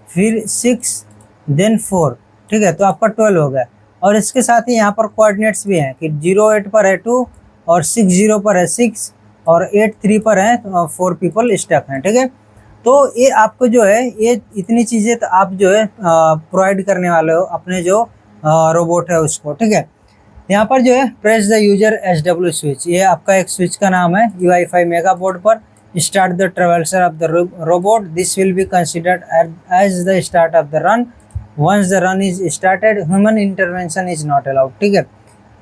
फिर 6 देन 4, ठीक है, तो आपका 12 हो गया। और इसके साथ ही यहाँ पर कोऑर्डिनेट्स भी हैं कि 08 पर है 2, और 60 पर है 6, और 83 पर है 4 पीपल स्टक हैं। ठीक है, तो ये आपको जो है ये इतनी चीज़ें तो आप जो है प्रोवाइड करने वाले हो अपने जो रोबोट है उसको। ठीक है, यहाँ पर जो है press the user SW switch, ये आपका एक स्विच का नाम है UI5 मेगा बोर्ड पर। Start the traversal of the robot, this will be considered as the start of the run. Once the run is started human intervention is not allowed. ठीक है,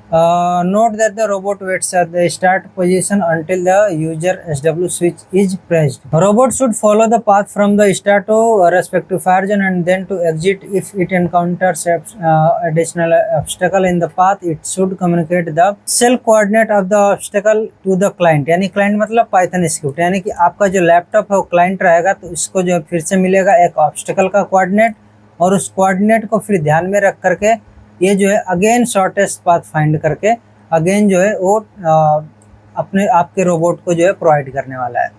note that the robot waits at the start position until the user SW switch is pressed. Robot should follow the path from the start to respective fire zone and then to exit. If it encounters additional obstacle in the path, it should communicate the cell coordinate of the obstacle to the client. यानी client मतलब Python script, यानी कि आपका जो laptop है वो client रहेगा, तो इसको जो फिर से मिलेगा एक obstacle का coordinate, और उस coordinate को फिर ध्यान में रख करके ये जो है अगेन शॉर्टेस्ट पाथ फाइंड करके अगेन जो है वो अपने आपके रोबोट को जो है प्रोवाइड करने वाला है।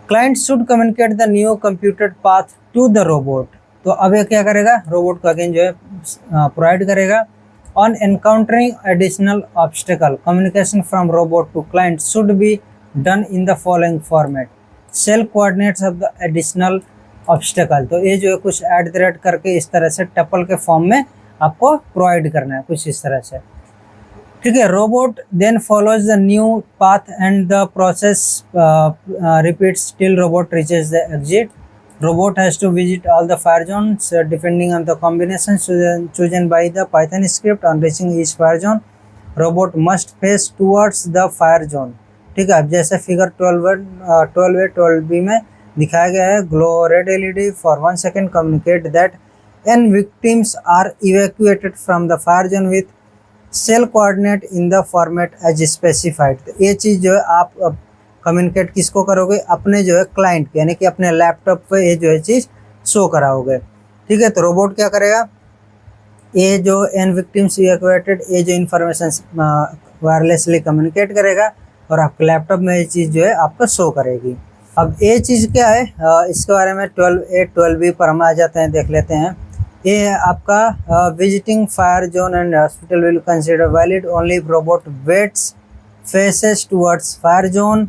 Client should communicate the new computed path to the robot, तो अब ये क्या करेगा, रोबोट को अगेन जो है प्रोवाइड करेगा। On encountering additional obstacle, communication from robot to client should be done in the following format. Cell coordinates of the additional obstacle, तो ये जो है कुछ ऐट द रेट करके इस तरह से टपल के फॉर्म में आपको प्रोवाइड करना है, कुछ इस तरह से। ठीक है, robot then follows the new path and the process repeats till robot reaches the exit. Robot has to visit all the fire zones depending on the combination chosen by the Python script. On reaching each fire zone robot must face towards the fire zone. ठीक है, अब जैसे figure 12A 12B में दिखाया गया है, glow red LED for 1 second communicate that N victims are evacuated from the fire zone with cell coordinate in the format as specified। तो ये चीज़ जो है आप कम्युनिकेट किसको करोगे, अपने जो है क्लाइंट यानी कि अपने लैपटॉप पे ये जो है चीज़ शो कराओगे। ठीक है, तो रोबोट क्या करेगा, ये जो N victims evacuated ये जो इन्फॉर्मेशन वायरलेसली कम्युनिकेट करेगा और आपके लैपटॉप में ये चीज़ जो है आपको शो करेगी। अब ये चीज़ क्या है, इसके बारे में 12A 12B पर हम आ जाते हैं, देख लेते हैं। ये है आपका visiting fire zone and hospital will consider valid only if robot waits faces towards fire zone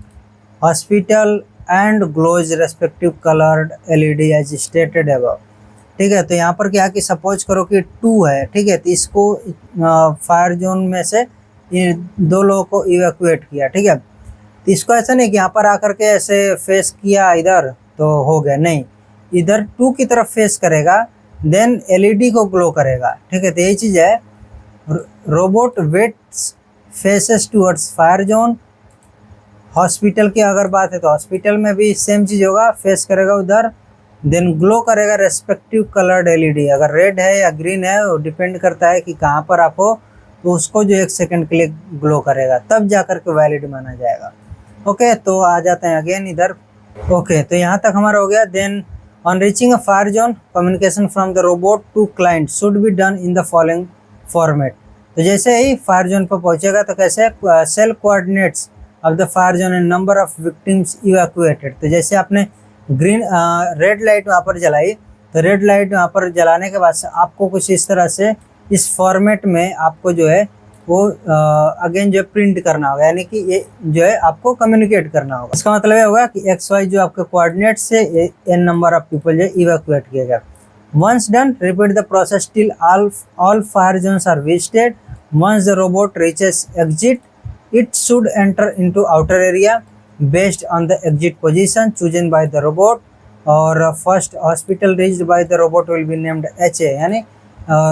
hospital and glows respective coloured LED as stated above. ठीक है, तो यहाँ पर क्या कि सपोज करो कि 2 है, ठीक है, तो इसको फायर जोन में से ये 2 लोगों को इवैक्यूएट किया। ठीक है, तो इसको ऐसा नहीं कि यहाँ पर आकर के ऐसे फेस किया इधर तो हो गया, नहीं, इधर 2 की तरफ फेस करेगा देन LED को ग्लो करेगा। ठीक है, तो यही चीज़ है, robot waits faces towards fire zone. Hospital की अगर बात है तो हॉस्पिटल में भी सेम चीज़ होगा, फेस करेगा उधर, देन ग्लो करेगा रेस्पेक्टिव कलर्ड LED। अगर रेड है या ग्रीन है वो डिपेंड करता है कि कहाँ पर आप हो, तो उसको जो 1 सेकेंड के लिए ग्लो करेगा, तब जाकर के वैलिड माना जाएगा। ओके, तो आ जाते हैं अगेन इधर। ओके, तो यहाँ तक हमारा हो गया। Then on reaching a fire zone communication from the robot to client should be done in the following format. तो जैसे ही फायर जोन पर पहुँचेगा तो कैसे, cell coordinates of the fire zone and number of victims evacuated. तो जैसे आपने ग्रीन रेड लाइट वहाँ पर जलाई, तो रेड लाइट वहाँ पर जलाने के बाद से आपको कुछ इस तरह से इस फॉर्मेट में आपको जो है वो अगेन जो है प्रिंट करना होगा, यानी कि ये जो है आपको कम्युनिकेट करना होगा। इसका मतलब ये होगा कि XY जो आपके कोऑर्डिनेट से N नंबर ऑफ पीपल जो इवैक्यूएट किया गया। Once done repeat the process till all fire zones are visited. Once the robot reaches exit it should enter into outer area based on the exit position chosen by the robot. और first hospital reached by the robot will be named HA, यानी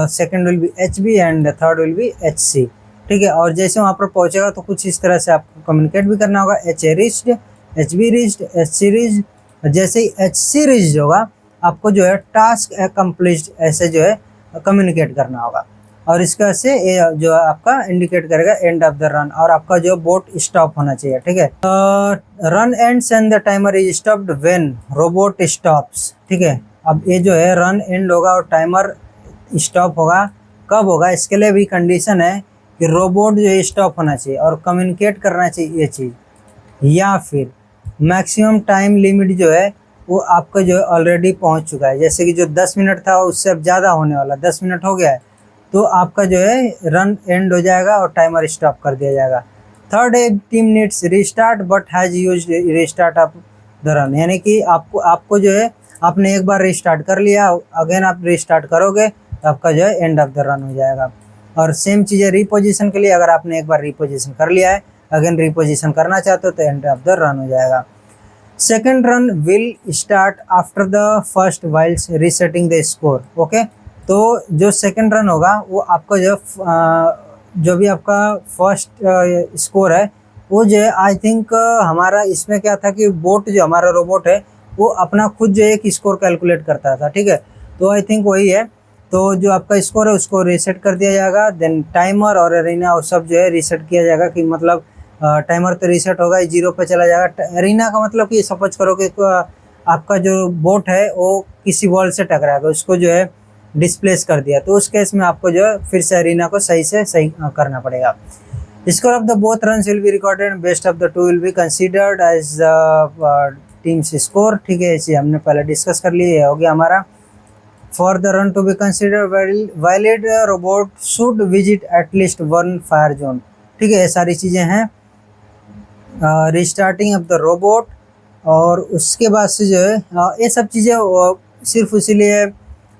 second will be HB and third will be HC। ठीक है, और जैसे वहाँ पर पहुँचेगा तो कुछ इस तरह से आपको कम्युनिकेट भी करना होगा, HA reached, HB reached, HC reached. जैसे ही HC रीच्ड होगा आपको जो है टास्क अकम्प्लिश्ड ऐसे जो है कम्युनिकेट करना होगा, और इसका से ये जो आपका इंडिकेट करेगा एंड ऑफ द रन, और आपका जो बोट स्टॉप होना चाहिए। ठीक है, run ends and the timer is stopped when robot stops. ठीक है, अब ये जो है रन एंड होगा और टाइमर स्टॉप होगा, कब होगा, इसके लिए भी कंडीशन है कि रोबोट जो है स्टॉप होना चाहिए और कम्युनिकेट करना चाहिए ये चीज़, या फिर मैक्सिमम टाइम लिमिट जो है वो आपका जो है ऑलरेडी पहुंच चुका है। जैसे कि जो 10 मिनट था उससे अब ज़्यादा होने वाला, 10 मिनट हो गया है, तो आपका जो है रन एंड हो जाएगा और टाइमर स्टॉप कर दिया जाएगा। थर्ड है team needs restart but has used restart of the run, यानी कि आपको जो है आपने एक बार रिस्टार्ट कर लिया, अगेन आप रिस्टार्ट करोगे तो आपका जो है एंड ऑफ द रन हो जाएगा। और सेम चीज़ें रिपोजिशन के लिए, अगर आपने एक बार रिपोजिशन कर लिया है, अगेन रिपोजिशन करना चाहते हो तो एंड ऑफ द रन हो जाएगा। Second run will start after the first while resetting the score. Okay, तो जो सेकेंड रन होगा वो आपका जो भी आपका फर्स्ट स्कोर है वो जो है आई थिंक हमारा इसमें क्या था कि बोट जो हमारा रोबोट है वो अपना खुद जो एक स्कोर कैलकुलेट करता था, ठीक है। तो आई थिंक वही है। तो जो आपका स्कोर है उसको रीसेट कर दिया जाएगा, देन टाइमर और एरिना और सब जो है रीसेट किया जाएगा कि मतलब टाइमर तो रीसेट होगा, 0 पे चला जाएगा। एरिना का मतलब कि सपोज करो कि आपका जो बोट है वो किसी वॉल से टकराएगा, उसको जो है डिस्प्लेस कर दिया, तो उस केस में आपको जो है फिर से एरिना को सही से सही करना पड़ेगा। Score of the both runs will be recorded, best of the two will be considered as team's score. ठीक है, इसे हमने पहले डिस्कस कर लिया, हो गया हमारा। For the run to be considered valid robot should visit at least 1 fire zone. ठीक है, ये सारी चीज़ें हैं। रिस्टार्टिंग ऑफ द रोबोट, और उसके बाद से जो है ये सब चीज़ें सिर्फ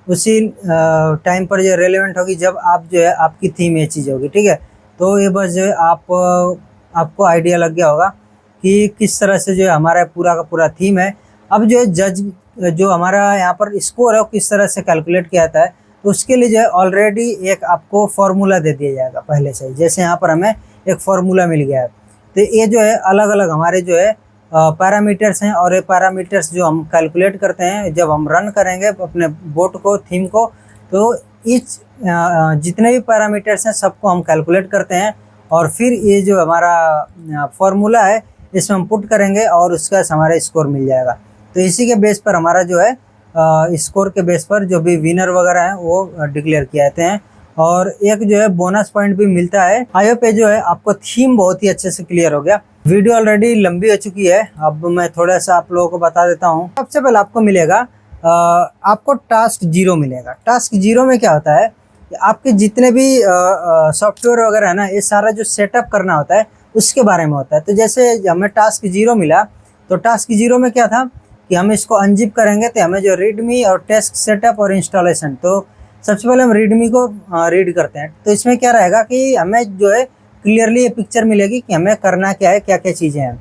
उसी टाइम पर जो रेलेवेंट होगी जब आप जो है आपकी थीम ये चीज़ होगी। ठीक है, तो ये बस जो है आपको आइडिया लग गया होगा कि किस तरह से जो है हमारा पूरा का पूरा थीम है। अब जो है जज जो हमारा यहाँ पर स्कोर है वो किस तरह से कैलकुलेट किया जाता है, तो उसके लिए जो है ऑलरेडी एक आपको फार्मूला दे दिया जाएगा पहले से ही। जैसे यहाँ पर हमें एक फार्मूला मिल गया है, तो ये जो है अलग अलग हमारे जो है पैरामीटर्स हैं, और ये पैरामीटर्स जो हम कैलकुलेट करते हैं जब हम रन करेंगे अपने बोट को, थीम को, तो इस जितने भी पैरामीटर्स हैं सबको हम कैलकुलेट करते हैं, और फिर ये जो हमारा फार्मूला है इसमें हम पुट करेंगे और उसका हमारा स्कोर मिल जाएगा। तो इसी के बेस पर हमारा जो है स्कोर के बेस पर जो भी विनर वगैरह हैं वो डिक्लेयर किए जाते हैं, और एक जो है बोनस पॉइंट भी मिलता है। आई होप जो है आपको थीम बहुत ही अच्छे से क्लियर हो गया। वीडियो ऑलरेडी लंबी हो चुकी है, अब मैं थोड़ा सा आप लोगों को बता देता हूँ। सबसे पहले आपको मिलेगा आपको टास्क 0 मिलेगा। टास्क 0 में क्या होता है, आपके जितने भी सॉफ्टवेयर वगैरह है ना, ये सारा जो सेटअप करना होता है उसके बारे में होता है। तो जैसे हमें टास्क 0 मिला, तो टास्क 0 में क्या था कि हम इसको अनजिप करेंगे तो हमें जो रीडमी और टेस्ट सेटअप और इंस्टॉलेशन, तो सबसे पहले हम रीडमी को रीड करते हैं। तो इसमें क्या रहेगा कि हमें जो है क्लियरली ये पिक्चर मिलेगी कि हमें करना क्या है, क्या क्या चीज़ें हैं।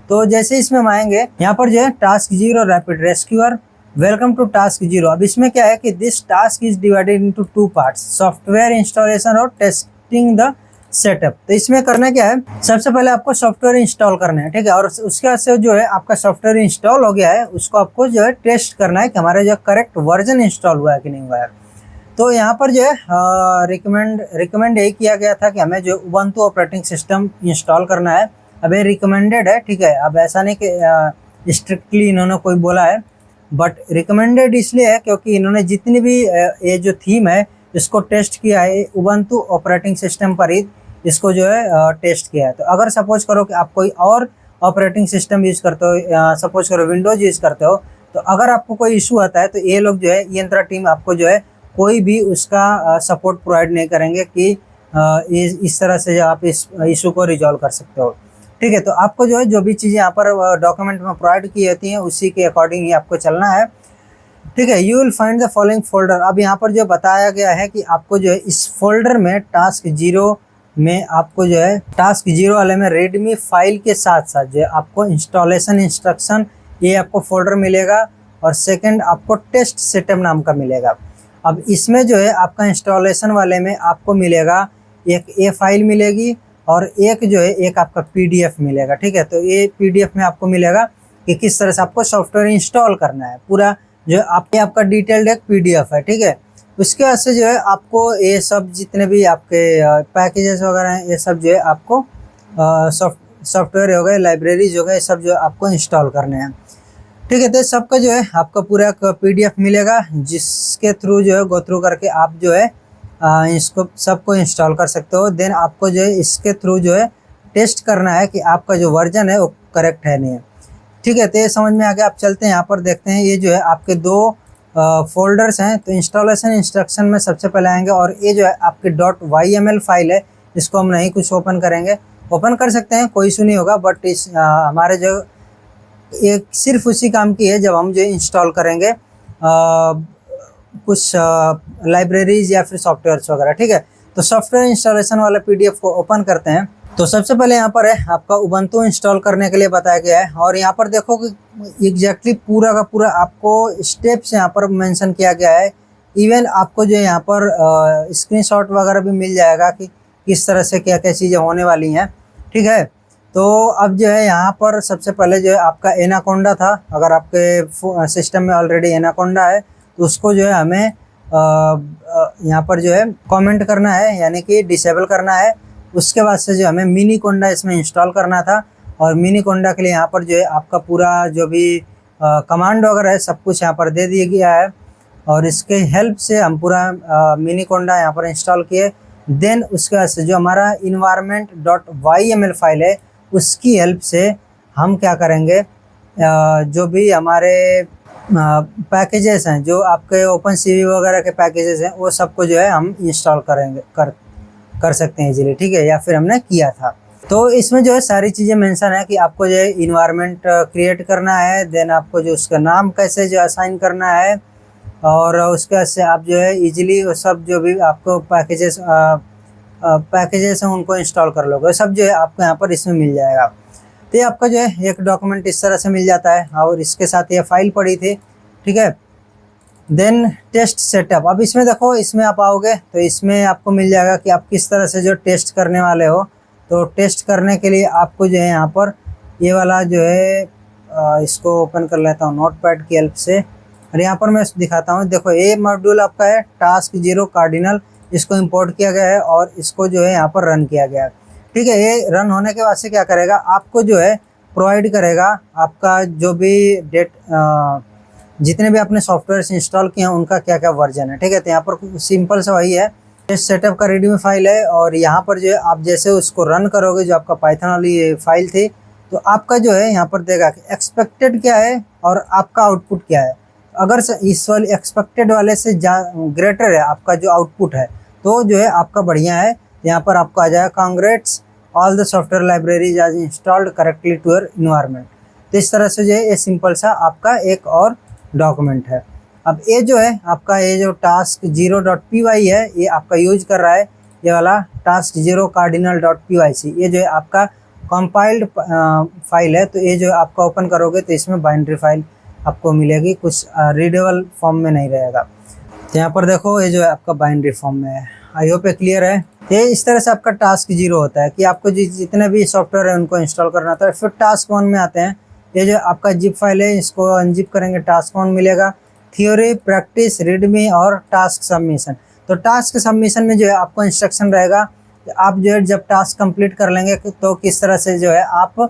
तो जैसे इसमें हम आएंगे, यहाँ पर जो है task 0 rapid rescuer, welcome to task 0। अब इसमें क्या है कि this task is divided into 2 parts, software installation और टेस्टिंग द सेटअप। तो इसमें करना क्या है, सबसे पहले आपको सॉफ्टवेयर इंस्टॉल करना है। ठीक है, और उसके बाद से जो है आपका सॉफ्टवेयर इंस्टॉल हो गया है उसको आपको जो है टेस्ट करना है कि हमारा जो करेक्ट वर्जन इंस्टॉल हुआ है कि नहीं हुआ है। तो यहाँ पर जो है रिकमेंड यही किया गया था कि हमें जो उबंटू ऑपरेटिंग सिस्टम इंस्टॉल करना है। अब ये रिकमेंडेड है, ठीक है, अब ऐसा नहीं कि स्ट्रिक्टली इन्होंने कोई बोला है, बट रिकमेंडेड इसलिए है क्योंकि इन्होंने जितनी भी ये जो थीम है इसको टेस्ट किया है उबंटू ऑपरेटिंग सिस्टम पर ही इसको जो है टेस्ट किया है। तो अगर सपोज करो कि आप कोई और ऑपरेटिंग सिस्टम यूज़ करते हो, सपोज करो विंडोज यूज़ करते हो, तो अगर आपको कोई इशू आता है तो ये लोग जो है यंत्रा टीम आपको जो है कोई भी उसका सपोर्ट प्रोवाइड नहीं करेंगे कि इस तरह से आप इस इशू को रिजॉल्व कर सकते हो। ठीक है, तो आपको जो है जो भी चीज़ें यहाँ पर डॉक्यूमेंट में प्रोवाइड की जाती हैं उसी के अकॉर्डिंग ही आपको चलना है। ठीक है, you will find the following folder. अब यहाँ पर जो बताया गया है कि आपको जो है इस फोल्डर में टास्क 0 में आपको जो है टास्क 0 वाले में रेडमी फाइल के साथ साथ जो है आपको इंस्टॉलेशन इंस्ट्रक्शन ये आपको फोल्डर मिलेगा, और सेकंड आपको टेस्ट सेटअप नाम का मिलेगा। अब इसमें जो है आपका इंस्टॉलेशन वाले में आपको मिलेगा एक ए फाइल मिलेगी, और एक जो है एक आपका PDF मिलेगा। ठीक है, तो ये PDF में आपको मिलेगा कि किस तरह से आपको सॉफ्टवेयर इंस्टॉल करना है, पूरा जो आपका डिटेल्ड एक PDF है। ठीक है, उसके बाद से जो है आपको ये सब जितने भी आपके पैकेजेस वगैरह हैं ये सब जो है आपको सॉफ्टवेयर हो गए, लाइब्रेरीज हो गए, सब जो है आपको इंस्टॉल करने हैं। ठीक है, तो सबका जो है आपका पूरा PDF मिलेगा जिसके थ्रू जो है गो थ्रू करके आप जो है इसको सबको इंस्टॉल कर सकते हो। देन आपको जो है इसके थ्रू जो है टेस्ट करना है कि आपका जो वर्जन है वो करेक्ट है नहीं है। ठीक है, तो ये समझ में आ गया। आप चलते हैं यहाँ पर देखते हैं, ये जो है आपके 2 फोल्डर्स हैं। तो इंस्टॉलेशन इंस्ट्रक्शन में सबसे पहले आएंगे, और ये जो है आपके .yml फाइल है, इसको हम नहीं कुछ ओपन करेंगे, ओपन कर सकते हैं कोई इशू नहीं होगा, बट इस हमारे जो ये सिर्फ उसी काम की है जब हम जो इंस्टॉल करेंगे कुछ लाइब्रेरीज या फिर सॉफ्टवेयर्स वगैरह। ठीक है, तो सॉफ्टवेयर इंस्टॉलेशन वाला पीडीएफ को ओपन करते हैं। तो सबसे पहले यहाँ पर है आपका उबंटू इंस्टॉल करने के लिए बताया गया है, और यहाँ पर देखो कि एग्जैक्टली पूरा का पूरा आपको स्टेप्स यहाँ पर मेंशन किया गया है। इवन आपको जो यहाँ पर स्क्रीनशॉट वगैरह भी मिल जाएगा कि किस तरह से क्या क्या चीज़ें होने वाली हैं, ठीक है। तो अब जो है यहाँ पर सबसे पहले जो है आपका एनाकोंडा था, अगर आपके सिस्टम में ऑलरेडी एनाकोंडा है तो उसको जो है हमें यहाँ पर जो है कमेंट करना है, यानी कि डिसेबल करना है। उसके बाद से जो हमें मिनी कोंडा इसमें इंस्टॉल करना था, और मिनी कोंडा के लिए यहाँ पर जो है आपका पूरा जो भी कमांड वगैरह है सब कुछ यहाँ पर दे दिया गया है, और इसके हेल्प से हम पूरा मिनी कोंडा यहाँ पर इंस्टॉल किए। देन उसके बाद से जो हमारा environment.yml फाइल है उसकी हेल्प से हम क्या करेंगे, जो भी हमारे पैकेजेस हैं, जो आपके ओपनसीवी वगैरह के पैकेजेस हैं, वो सबको जो है हम इंस्टॉल कर सकते हैं इजीली, ठीक है, या फिर हमने किया था। तो इसमें जो है सारी चीज़ें मेंशन है कि आपको जो है इन्वायरमेंट क्रिएट करना है, देन आपको जो उसका नाम कैसे जो असाइन करना है, और उसके बाद से आप जो है इजीली वो सब जो भी आपको पैकेजेस हैं उनको इंस्टॉल कर लोगे, सब जो है आपको यहाँ पर इसमें मिल जाएगा। तो ये आपका जो है एक डॉक्यूमेंट इस तरह से मिल जाता है, और इसके साथ ये फाइल पड़ी थी, ठीक है। देन टेस्ट सेटअप, अब इसमें देखो, इसमें आप आओगे तो इसमें आपको मिल जाएगा कि आप किस तरह से जो टेस्ट करने वाले हो। तो टेस्ट करने के लिए आपको जो है यहाँ पर ये वाला जो है इसको ओपन कर लेता हूँ नोटपैड की हेल्प से, और यहाँ पर मैं दिखाता हूँ। देखो ये मॉड्यूल आपका है टास्क 0 कार्डिनल, इसको इंपोर्ट किया गया है और इसको जो है यहाँ पर रन किया गया है, ठीक है। ये रन होने के बाद से क्या करेगा, आपको जो है प्रोवाइड करेगा आपका जो भी जितने भी आपने सॉफ्टवेयर इंस्टॉल किए हैं उनका क्या क्या वर्जन है, ठीक है। तो यहाँ पर सिंपल सा वही है, टेस्ट सेटअप का रेडमी फाइल है, और यहाँ पर जो है आप जैसे उसको रन करोगे, जो आपका पाइथन वाली फाइल थी, तो आपका जो है यहाँ पर देगा कि एक्सपेक्टेड क्या है और आपका आउटपुट क्या है। अगर इस वाले एक्सपेक्टेड वाले से ग्रेटर है आपका जो आउटपुट है, तो जो है आपका बढ़िया है। यहाँ पर आपको आ जाएगा congrats all the software libraries are installed correctly to your environment. तो इस तरह से जो है ये सिंपल सा आपका एक और डॉक्यूमेंट है। अब ये जो है आपका ये जो टास्क 0.py है, ये आपका यूज कर रहा है ये वाला टास्क 0 cardinal.pyc, ये जो है आपका कंपाइल्ड फाइल है। तो ये जो आपका ओपन करोगे तो इसमें बाइनरी फाइल आपको मिलेगी, कुछ रीडेबल फॉर्म में नहीं रहेगा। तो यहाँ पर देखो ये जो है आपका बाइनरी फॉर्म में है। आई होप ये क्लियर है। ये इस तरह से आपका टास्क 0 होता है कि आपको जितने भी सॉफ्टवेयर है उनको इंस्टॉल करना था। फिर टास्क 1 में आते हैं, ये जो आपका जिप फाइल है इसको अनजिप करेंगे, टास्क 1 मिलेगा, थ्योरी, प्रैक्टिस, रीडमी और टास्क सबमिशन। तो टास्क सबमिशन में जो है आपको इंस्ट्रक्शन रहेगा कि आप जो है जब टास्क कंप्लीट कर लेंगे तो किस तरह से जो है आप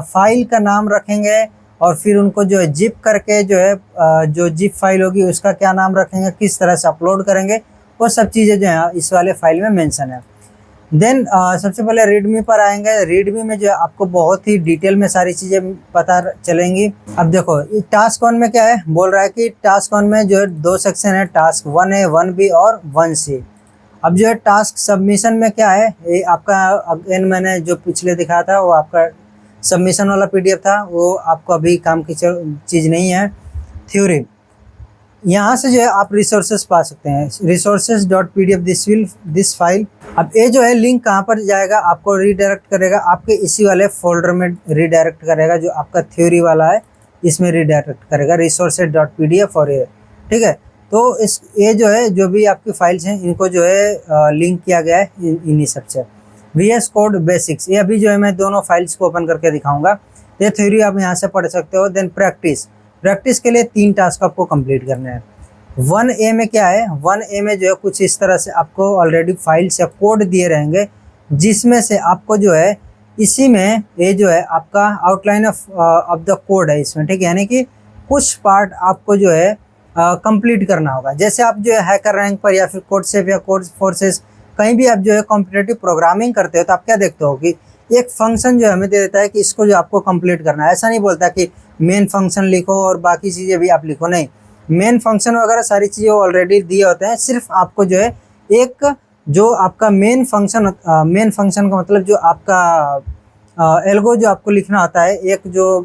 फाइल का नाम रखेंगे, और फिर उनको जो है जिप करके जो है जो जिप फाइल होगी उसका क्या नाम रखेंगे, किस तरह से अपलोड करेंगे, वो सब चीज़ें जो है इस वाले फाइल में मेंशन है। देन सबसे पहले रीडमी पर आएंगे। रीडमी में जो है आपको बहुत ही डिटेल में सारी चीज़ें पता चलेंगी। अब देखो टास्क 1 में क्या है, बोल रहा है कि टास्क 1 में जो है 2 सेक्शन है, टास्क 1A, 1B और 1C। अब जो है टास्क सबमिशन में क्या है, ये आपका अगेन मैंने जो पिछले दिखाया था वो आपका सबमिशन वाला पीडीएफ था, वो आपको अभी काम की चीज़ नहीं है। थ्योरी, यहाँ से जो है आप रिसोर्सेज पा सकते हैं, resources.pdf दिस फाइल। अब ये जो है लिंक कहाँ पर जाएगा, आपको रीडायरेक्ट करेगा आपके इसी वाले फोल्डर में रीडायरेक्ट करेगा, जो आपका थ्योरी वाला है इसमें रीडायरेक्ट करेगा resources.pdf, और ये ठीक है। तो ये जो है जो भी आपकी फाइल्स हैं इनको जो है लिंक किया गया है इन्हीं सबसे। VS कोड बेसिक्स, ये अभी जो है मैं दोनों फाइल्स को ओपन करके दिखाऊंगा। ये थ्योरी आप यहाँ से पढ़ सकते हो। देन प्रैक्टिस के लिए 3 टास्क आपको कंप्लीट करने हैं। 1A में क्या है, 1A में जो है कुछ इस तरह से आपको ऑलरेडी फाइल्स या कोड दिए रहेंगे, जिसमें से आपको जो है इसी में ये जो है आपका आउटलाइन ऑफ द कोड है इसमें, ठीक है। यानी कि कुछ पार्ट आपको जो है कंप्लीट करना होगा। जैसे आप जो है हैकर रैंक पर या फिर कोडसेफ या कोड फोर्सेस कहीं भी आप जो है कॉम्पिटिटिव प्रोग्रामिंग करते हो, तो आप क्या देखते हो कि एक फंक्शन जो हमें दे देता है कि इसको जो आपको कंप्लीट करना है। ऐसा नहीं बोलता कि मेन फंक्शन लिखो और बाकी चीज़ें भी आप लिखो, नहीं, मेन फंक्शन वगैरह सारी चीज़ें ऑलरेडी दिए होते हैं। सिर्फ आपको जो है एक जो आपका मेन फंक्शन का मतलब जो आपका एल्गो जो आपको लिखना होता है, एक जो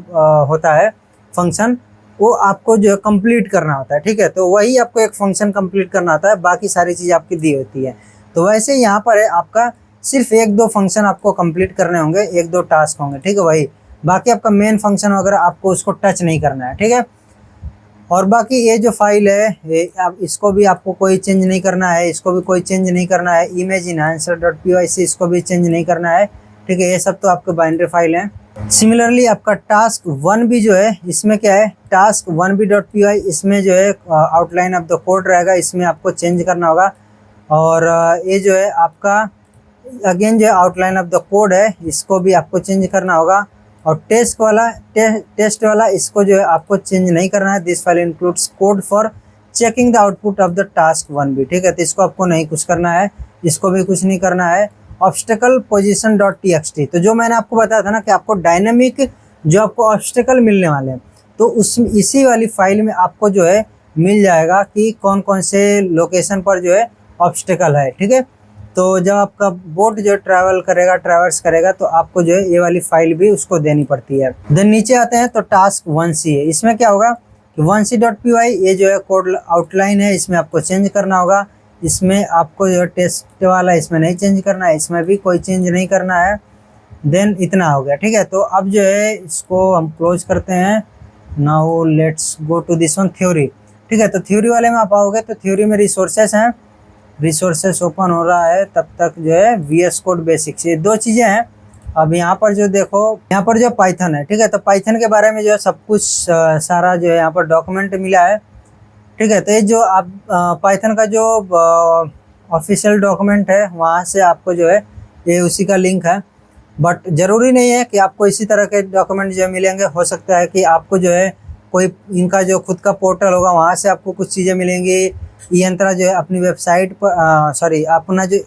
होता है फंक्शन, वो आपको जो है कंप्लीट करना होता है, ठीक है। तो वही आपको एक फंक्शन कंप्लीट करना होता है, बाकी सारी चीज़ आपकी दी होती है। तो वैसे यहाँ पर है आपका सिर्फ 1-2 फंक्शन आपको कंप्लीट करने होंगे, 1-2 टास्क होंगे, ठीक है वही। बाकी आपका मेन फंक्शन वगैरह आपको उसको टच नहीं करना है, ठीक है। और बाकी ये जो फाइल है ये आप इसको भी आपको कोई चेंज नहीं करना है, इसको भी कोई चेंज नहीं करना है। इमेज इनहांसर डॉट py इसको भी चेंज नहीं करना है, ठीक है। ये सब तो आपके बाइनरी फाइल हैं। सिमिलरली आपका टास्क 1b जो है इसमें क्या है, टास्क 1b डॉट py इसमें जो है आउटलाइन ऑफ द कोड रहेगा, इसमें आपको चेंज करना होगा। और ये जो है आपका अगेन जो आउटलाइन ऑफ द कोड है इसको भी आपको चेंज करना होगा। और टेस्ट वाला इसको जो है आपको चेंज नहीं करना है। This file includes code for checking the output of the task 1b, ठीक है। तो इसको आपको नहीं कुछ करना है, इसको भी कुछ नहीं करना है। ऑब्स्टेकल पोजिशन डॉट txt, तो जो मैंने आपको बताया था ना कि आपको डायनेमिक जो आपको ऑब्स्टेकल मिलने वाले हैं, तो उस इसी वाली फाइल में आपको जो है मिल जाएगा कि कौन कौन से लोकेशन पर जो है ऑब्स्टेकल है, ठीक है। तो जब आपका बोट जो ट्रैवर्स करेगा तो आपको जो है ये वाली फाइल भी उसको देनी पड़ती है। देन नीचे आते हैं तो टास्क 1c है, इसमें क्या होगा कि 1c.py ये जो है कोड आउटलाइन है, इसमें आपको चेंज करना होगा। इसमें आपको जो टेस्ट वाला इसमें नहीं चेंज करना है, इसमें भी कोई चेंज नहीं करना है। देन इतना हो गया, ठीक है। तो अब जो है इसको हम क्लोज करते हैं। Now let's go to this one theory, ठीक है। तो थ्योरी वाले में आप आओगे तो थ्योरी में रिसोर्सेस हैं, रिसोर्सेस ओपन हो रहा है, तब तक जो है VS कोड बेसिक्स, ये 2 चीज़ें हैं। अब यहाँ पर जो देखो यहाँ पर जो पाइथन है, ठीक है। तो पाइथन के बारे में जो है सब कुछ सारा जो है यहाँ पर डॉक्यूमेंट मिला है, ठीक है। तो ये जो आप पाइथन का जो ऑफिशियल डॉक्यूमेंट है वहाँ से आपको जो है ये उसी का लिंक है। बट ज़रूरी नहीं है कि आपको इसी तरह के डॉक्यूमेंट जो मिलेंगे, हो सकता है कि आपको जो है कोई इनका जो खुद का पोर्टल होगा वहाँ से आपको कुछ चीज़ें मिलेंगी। यंत्रा जो है अपनी वेबसाइट पर अपना जो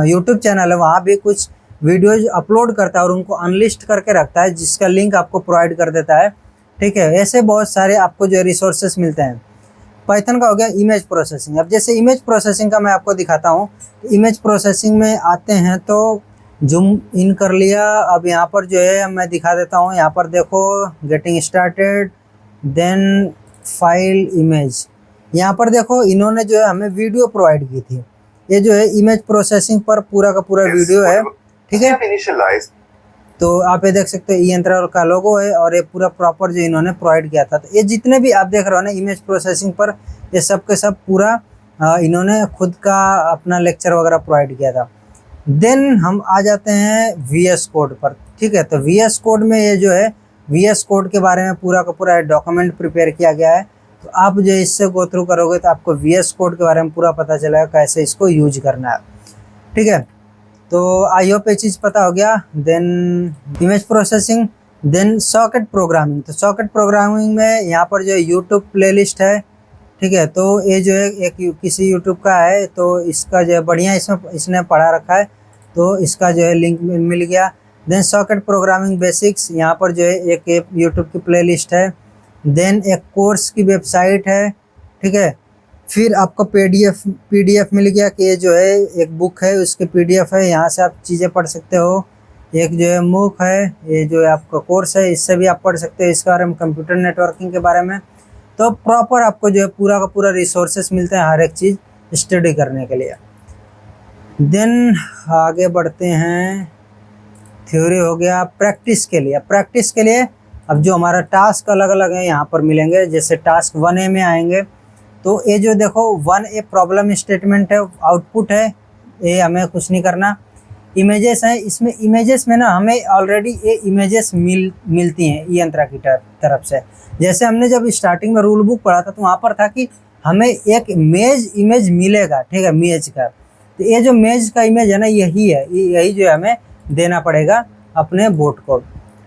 यूट्यूब चैनल है वहाँ भी कुछ वीडियोज अपलोड करता है और उनको अनलिस्ट करके रखता है, जिसका लिंक आपको प्रोवाइड कर देता है, ठीक है। ऐसे बहुत सारे आपको जो रिसोर्सेस मिलते हैं। पाइथन का हो गया इमेज प्रोसेसिंग। अब जैसे इमेज प्रोसेसिंग का मैं आपको दिखाता हूँ। इमेज प्रोसेसिंग में आते हैं तो जूम इन कर लिया। अब यहाँ पर जो है मैं दिखा देता हूँ, यहाँ पर देखो getting started, then file image. यहाँ पर देखो इन्होंने जो है हमें वीडियो प्रोवाइड की थी। ये जो है इमेज प्रोसेसिंग पर पूरा का पूरा वीडियो है, ठीक है। तो आप ये देख सकते हो यंत्र का लोगो है और ये पूरा प्रॉपर जो इन्होंने प्रोवाइड किया था। तो ये जितने भी आप देख रहे हो ना इमेज प्रोसेसिंग पर, ये सब के सब पूरा इन्होंने खुद का अपना लेक्चर वगैरह प्रोवाइड किया था। देन हम आ जाते हैं VS कोड पर, ठीक है। तो VS कोड में ये जो है VS कोड के बारे में पूरा का पूरा डॉक्यूमेंट प्रिपेयर किया गया है। तो आप जो इससे गो थ्रू करोगे तो आपको VS कोड के बारे में पूरा पता चलेगा कैसे इसको यूज करना है, ठीक है। तो आई होप ये चीज़ पता हो गया। Then image processing, then socket programming. तो सॉकेट प्रोग्रामिंग में यहाँ पर जो यूट्यूब प्लेलिस्ट है, ठीक है। तो ये जो है एक किसी यूट्यूब का है, तो इसका जो है बढ़िया इसने पढ़ा रखा है, तो इसका जो है लिंक मिल गया। देन सॉकेट प्रोग्रामिंग बेसिक्स, यहाँ पर जो है एक यूट्यूब की प्लेलिस्ट है। देन एक कोर्स की वेबसाइट है, ठीक है। फिर आपको पीडीएफ मिल गया कि ये जो है एक बुक है उसके पीडीएफ है, यहाँ से आप चीज़ें पढ़ सकते हो। एक जो है मूक है, ये जो है आपका कोर्स है, इससे भी आप पढ़ सकते हो इसके बारे में, कंप्यूटर नेटवर्किंग के बारे में। तो प्रॉपर आपको जो है पूरा का पूरा रिसोर्सेस मिलते हैं हर एक चीज़ स्टडी करने के लिए। देन आगे बढ़ते हैं, थ्योरी हो गया। प्रैक्टिस के लिए अब जो हमारा टास्क अलग अलग है यहाँ पर मिलेंगे। जैसे टास्क 1A में आएंगे तो ये जो देखो 1A प्रॉब्लम स्टेटमेंट है, आउटपुट है, ये हमें कुछ नहीं करना। इमेजेस हैं, इसमें इमेजेस में ना हमें ऑलरेडी ये इमेजेस मिलती हैं यंत्रा की तरफ से। जैसे हमने जब स्टार्टिंग में रूल बुक पढ़ा था तो वहाँ पर था कि हमें एक इमेज मिलेगा, ठीक है, मेज का। तो ये जो मेज का इमेज है ना यही जो है हमें देना पड़ेगा अपने बोट को,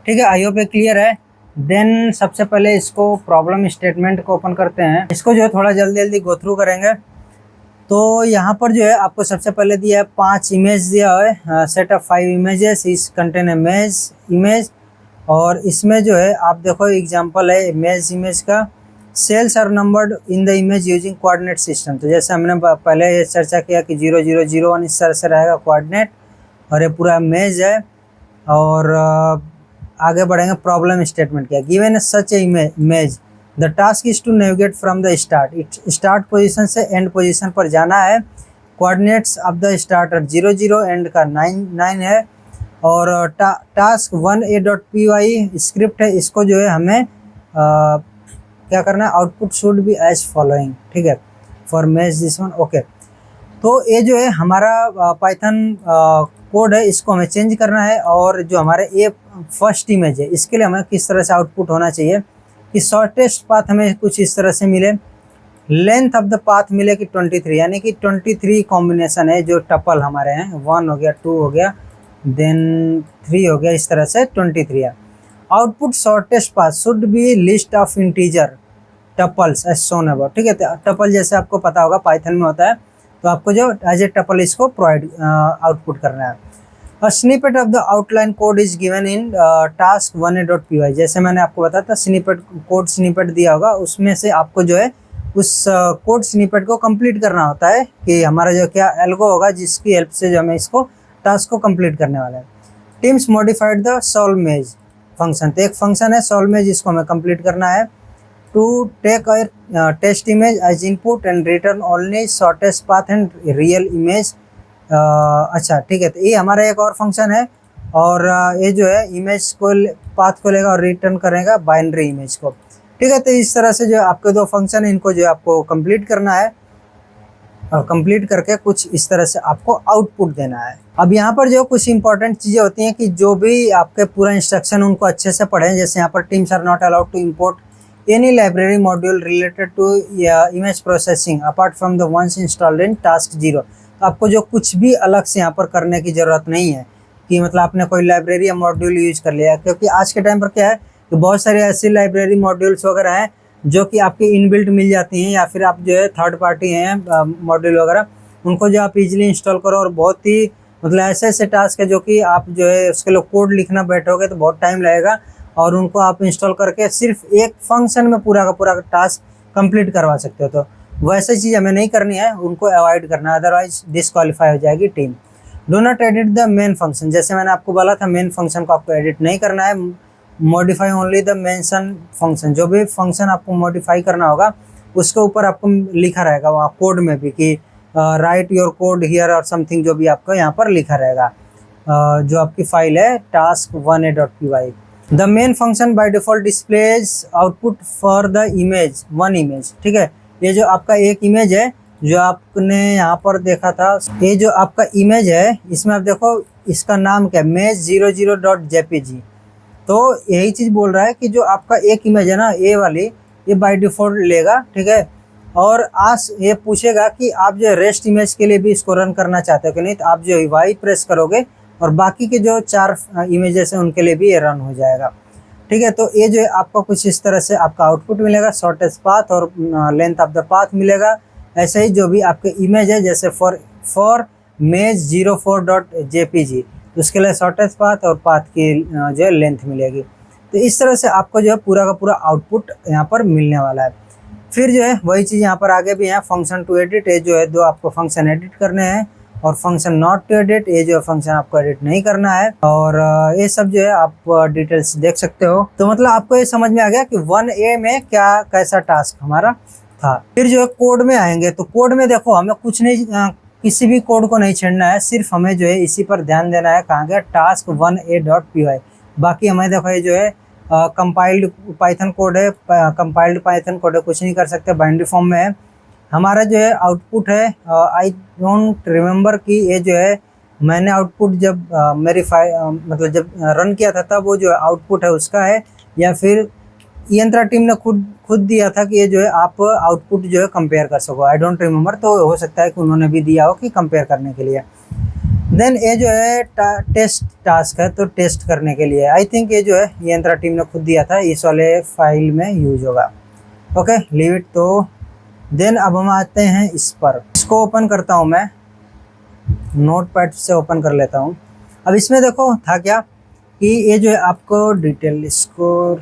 ठीक है। आई होप ये क्लियर है। देन सबसे पहले इसको प्रॉब्लम स्टेटमेंट को ओपन करते हैं। इसको जो है थोड़ा जल्दी गो थ्रू करेंगे। तो यहाँ पर जो है आपको सबसे पहले दिया है 5 इमेज दिया है, सेट ऑफ 5 इमेजेस इस कंटेन इमेज। और इसमें जो है आप देखो एग्जांपल है इमेज का, cells are numbered in the image using coordinate system. तो जैसे हमने पहले ये चर्चा किया कि 0 0 0 1 इस तरह से रहेगा कोऑर्डिनेट, और ये पूरा इमेज है। और आगे बढ़ेंगे, प्रॉब्लम स्टेटमेंट क्या, given such a image the task is to navigate from the start position से एंड पोजीशन पर जाना है coordinates of the starter 00 end का 9 है। और टास्क 1a.py स्क्रिप्ट है, इसको जो है हमें क्या करना है, output should be as following, ठीक है, for match this one, okay. तो ये जो है हमारा पाइथन कोड है, इसको हमें चेंज करना है। और जो हमारे ये फर्स्ट इमेज है, इसके लिए हमें किस तरह से आउटपुट होना चाहिए कि शॉर्टेस्ट पाथ हमें कुछ इस तरह से मिले, लेंथ ऑफ द पाथ मिले कि 23, यानी कि 23 कॉम्बिनेशन है जो टपल हमारे हैं, 1 हो गया, 2 हो गया, देन 3 हो गया, इस तरह से 23 है। Output shortest path should be list of integer tuples as shown above, ठीक है। टपल जैसे आपको पता होगा पाइथन में होता है, तो आपको जो एज ए टपल इसको प्रोवाइड आउटपुट करना है। A snippet of the outline code is given in task 1a.py, जैसे मैंने आपको बताया था स्निपेट कोड स्निपेट दिया होगा, उसमें से आपको जो है उस कोड स्निपेट को कंप्लीट करना होता है कि हमारा जो क्या एल्गो होगा जिसकी हेल्प से जो हमें इसको टास्क को कंप्लीट करने वाला है। टीम्स मॉडिफाइड द सॉल्व मेज फंक्शन, तो एक फंक्शन है सॉल्व मेज, इसको हमें कंप्लीट करना है। To take a test image as input and return only shortest path and real image. अच्छा ठीक है, तो ये हमारा एक और फंक्शन है, और ये जो है इमेज को पाथ को लेगा और रिटर्न करेगा बाइनरी इमेज को, ठीक है। तो इस तरह से जो आपके दो फंक्शन है, इनको जो आपको कंप्लीट करना है और कंप्लीट करके कुछ इस तरह से आपको आउटपुट देना है। अब यहाँ पर जो कुछ इंपॉर्टेंट चीज़ें होती हैं कि जो भी आपके पूरा इंस्ट्रक्शन उनको अच्छे से पढ़ें। जैसे यहाँ पर teams are not allowed to import any library module related to image processing apart from the ones installed in task 0। तो आपको जो कुछ भी अलग से यहाँ पर करने की ज़रूरत नहीं है कि मतलब आपने कोई लाइब्रेरी या मॉड्यूल यूज कर लिया, क्योंकि आज के टाइम पर क्या है कि बहुत सारे ऐसी लाइब्रेरी मॉड्यूल्स वगैरह हैं जो कि आपकी इनबिल्ट मिल जाती हैं, या फिर आप जो है थर्ड पार्टी हैं मॉड्यूल वगैरह, उनको जो आप इजीली इंस्टॉल करो। और बहुत ही मतलब ऐसे ऐसे टास्क है जो कि आप जो है उसके लिए कोड लिखना बैठोगे तो बहुत टाइम लगेगा, और उनको आप इंस्टॉल करके सिर्फ एक फंक्शन में पूरा का पूरा टास्क कंप्लीट करवा सकते हो। तो वैसे चीज़ हमें नहीं करनी है, उनको अवॉइड करना है, अदरवाइज डिस्क्वालीफाई हो जाएगी team. Do not edit the main function, जैसे मैंने आपको बोला था मेन फंक्शन को आपको एडिट नहीं करना है। Modify only the mention function, जो भी फंक्शन आपको मॉडिफाई करना होगा उसके ऊपर आपको लिखा रहेगा वहाँ कोड में भी कि राइट योर कोड हियर और समथिंग, जो भी आपको यहाँ पर लिखा रहेगा जो आपकी फाइल है task 1a.py। The main function by default displays output for the image one image, ठीक है। ये जो आपका एक इमेज है जो आपने यहाँ पर देखा था, ये जो आपका इमेज है इसमें आप देखो इसका नाम क्या है, मेज 00.jpg। तो यही चीज़ बोल रहा है कि जो आपका एक इमेज है ना, ये वाली, ये बाय डिफ़ॉल्ट लेगा, ठीक है। और आज ये पूछेगा कि आप जो रेस्ट इमेज के लिए भी इसको रन करना चाहते हो कि नहीं, तो आप जो वाई प्रेस करोगे और बाकी के जो 4 इमेजेस हैं उनके लिए भी ये रन हो जाएगा, ठीक है। तो ये जो है आपको कुछ इस तरह से आपका आउटपुट मिलेगा, शॉर्टेस्ट पाथ और लेंथ ऑफ द पाथ मिलेगा। ऐसे ही जो भी आपके इमेज है, जैसे फॉर मेज 04.jpg, उसके लिए शॉर्टेस्ट पाथ और पाथ की जो है लेंथ मिलेगी। तो इस तरह से आपको जो है पूरा का पूरा आउटपुट यहाँ पर मिलने वाला है। फिर जो है वही चीज़ यहाँ पर आगे भी है, फंक्शन टू एडिट, ये जो है 2 आपको फंक्शन एडिट करने हैं, और फंक्शन नॉट टू एडिट, ये जो फंक्शन आपको एडिट नहीं करना है। और ये सब जो है आप डिटेल्स देख सकते हो। तो मतलब आपको ये समझ में आ गया कि 1A में क्या कैसा टास्क हमारा था। फिर जो है कोड में आएंगे, तो कोड में देखो हमें कुछ नहीं, किसी भी कोड को नहीं छेड़ना है, सिर्फ हमें जो है इसी पर ध्यान देना है। कहाँ गया, task 1a.py। बाकी हमें देखो ये जो है कंपाइल्ड पाइथन कोड है, कंपाइल्ड पाइथन कोड है, कुछ नहीं कर सकते, बाइनरी फॉर्म में है। हमारा जो है आउटपुट है, आई डोंट रिमेम्बर कि ये जो है मैंने आउटपुट जब मेरी मतलब जब रन किया था तब वो जो है आउटपुट है उसका है, या फिर यंत्रा टीम ने खुद दिया था कि ये जो है आप आउटपुट जो है कंपेयर कर सको, आई डोंट रिमेम्बर। तो हो सकता है कि उन्होंने भी दिया हो कि कंपेयर करने के लिए। देन ये जो है टेस्ट टास्क है, तो टेस्ट करने के लिए आई थिंक ये जो है यंत्रा टीम ने खुद दिया था, इस वाले फाइल में यूज होगा। Okay, leave it. तो देन अब हम आते हैं इस पर, इसको ओपन करता हूँ मैं, नोटपैड से ओपन कर लेता हूँ। अब इसमें देखो था क्या कि ये जो है आपको डिटेल, इसको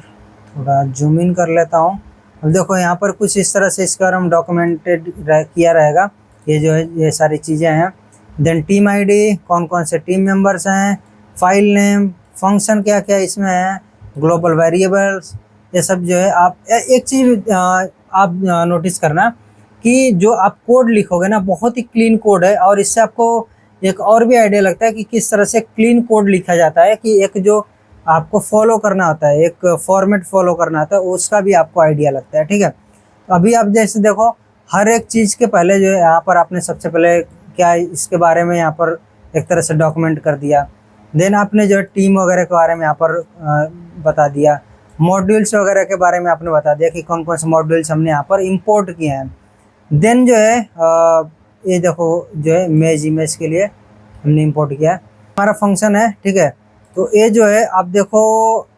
थोड़ा जूम इन कर लेता हूँ। अब देखो यहाँ पर कुछ इस तरह से इसका हम डॉक्यूमेंटेड किया रहेगा, ये जो है ये सारी चीज़ें हैं। देन टीम आईडी, कौन कौन से टीम मेंबर्स हैं, फाइल नेम, फंक्शन क्या क्या इसमें है, ग्लोबल वेरिएबल्स, ये सब जो है। आप एक चीज़ आप नोटिस करना कि जो आप कोड लिखोगे ना बहुत ही क्लीन कोड है, और इससे आपको एक और भी आइडिया लगता है कि किस तरह से क्लीन कोड लिखा जाता है, कि एक जो आपको फॉलो करना होता है, एक फॉर्मेट फॉलो करना होता है, उसका भी आपको आइडिया लगता है। ठीक है, तो अभी आप जैसे देखो हर एक चीज़ के पहले जो है यहाँ पर आपने सबसे पहले क्या इसके बारे में यहाँ पर एक तरह से डॉक्यूमेंट कर दिया। देन आपने जो है टीम वगैरह के बारे में यहाँ पर बता दिया, मॉड्यूल्स वगैरह के बारे में आपने बता दिया कि कौन कौन से मॉड्यूल्स हमने यहाँ पर इंपोर्ट किए हैं। देन जो है ये देखो जो है इमेज के लिए हमने इंपोर्ट किया है, हमारा फंक्शन है। ठीक है, तो ये जो है आप देखो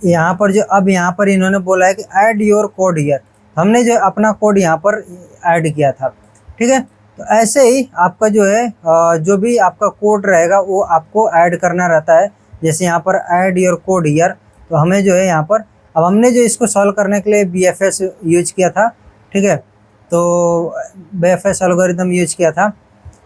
यहाँ पर जो अब यहाँ पर इन्होंने बोला है कि ऐड योर कोड हियर, हमने जो अपना कोड यहाँ पर ऐड किया था। ठीक है, तो ऐसे ही आपका जो है जो भी आपका कोड रहेगा वो आपको ऐड करना रहता है। जैसे यहाँ पर ऐड योर कोड हियर, तो हमें जो है यहाँ पर अब हमने जो इसको सॉल्व करने के लिए BFS यूज किया था। ठीक है, तो BFS एल्गोरिथम यूज किया था।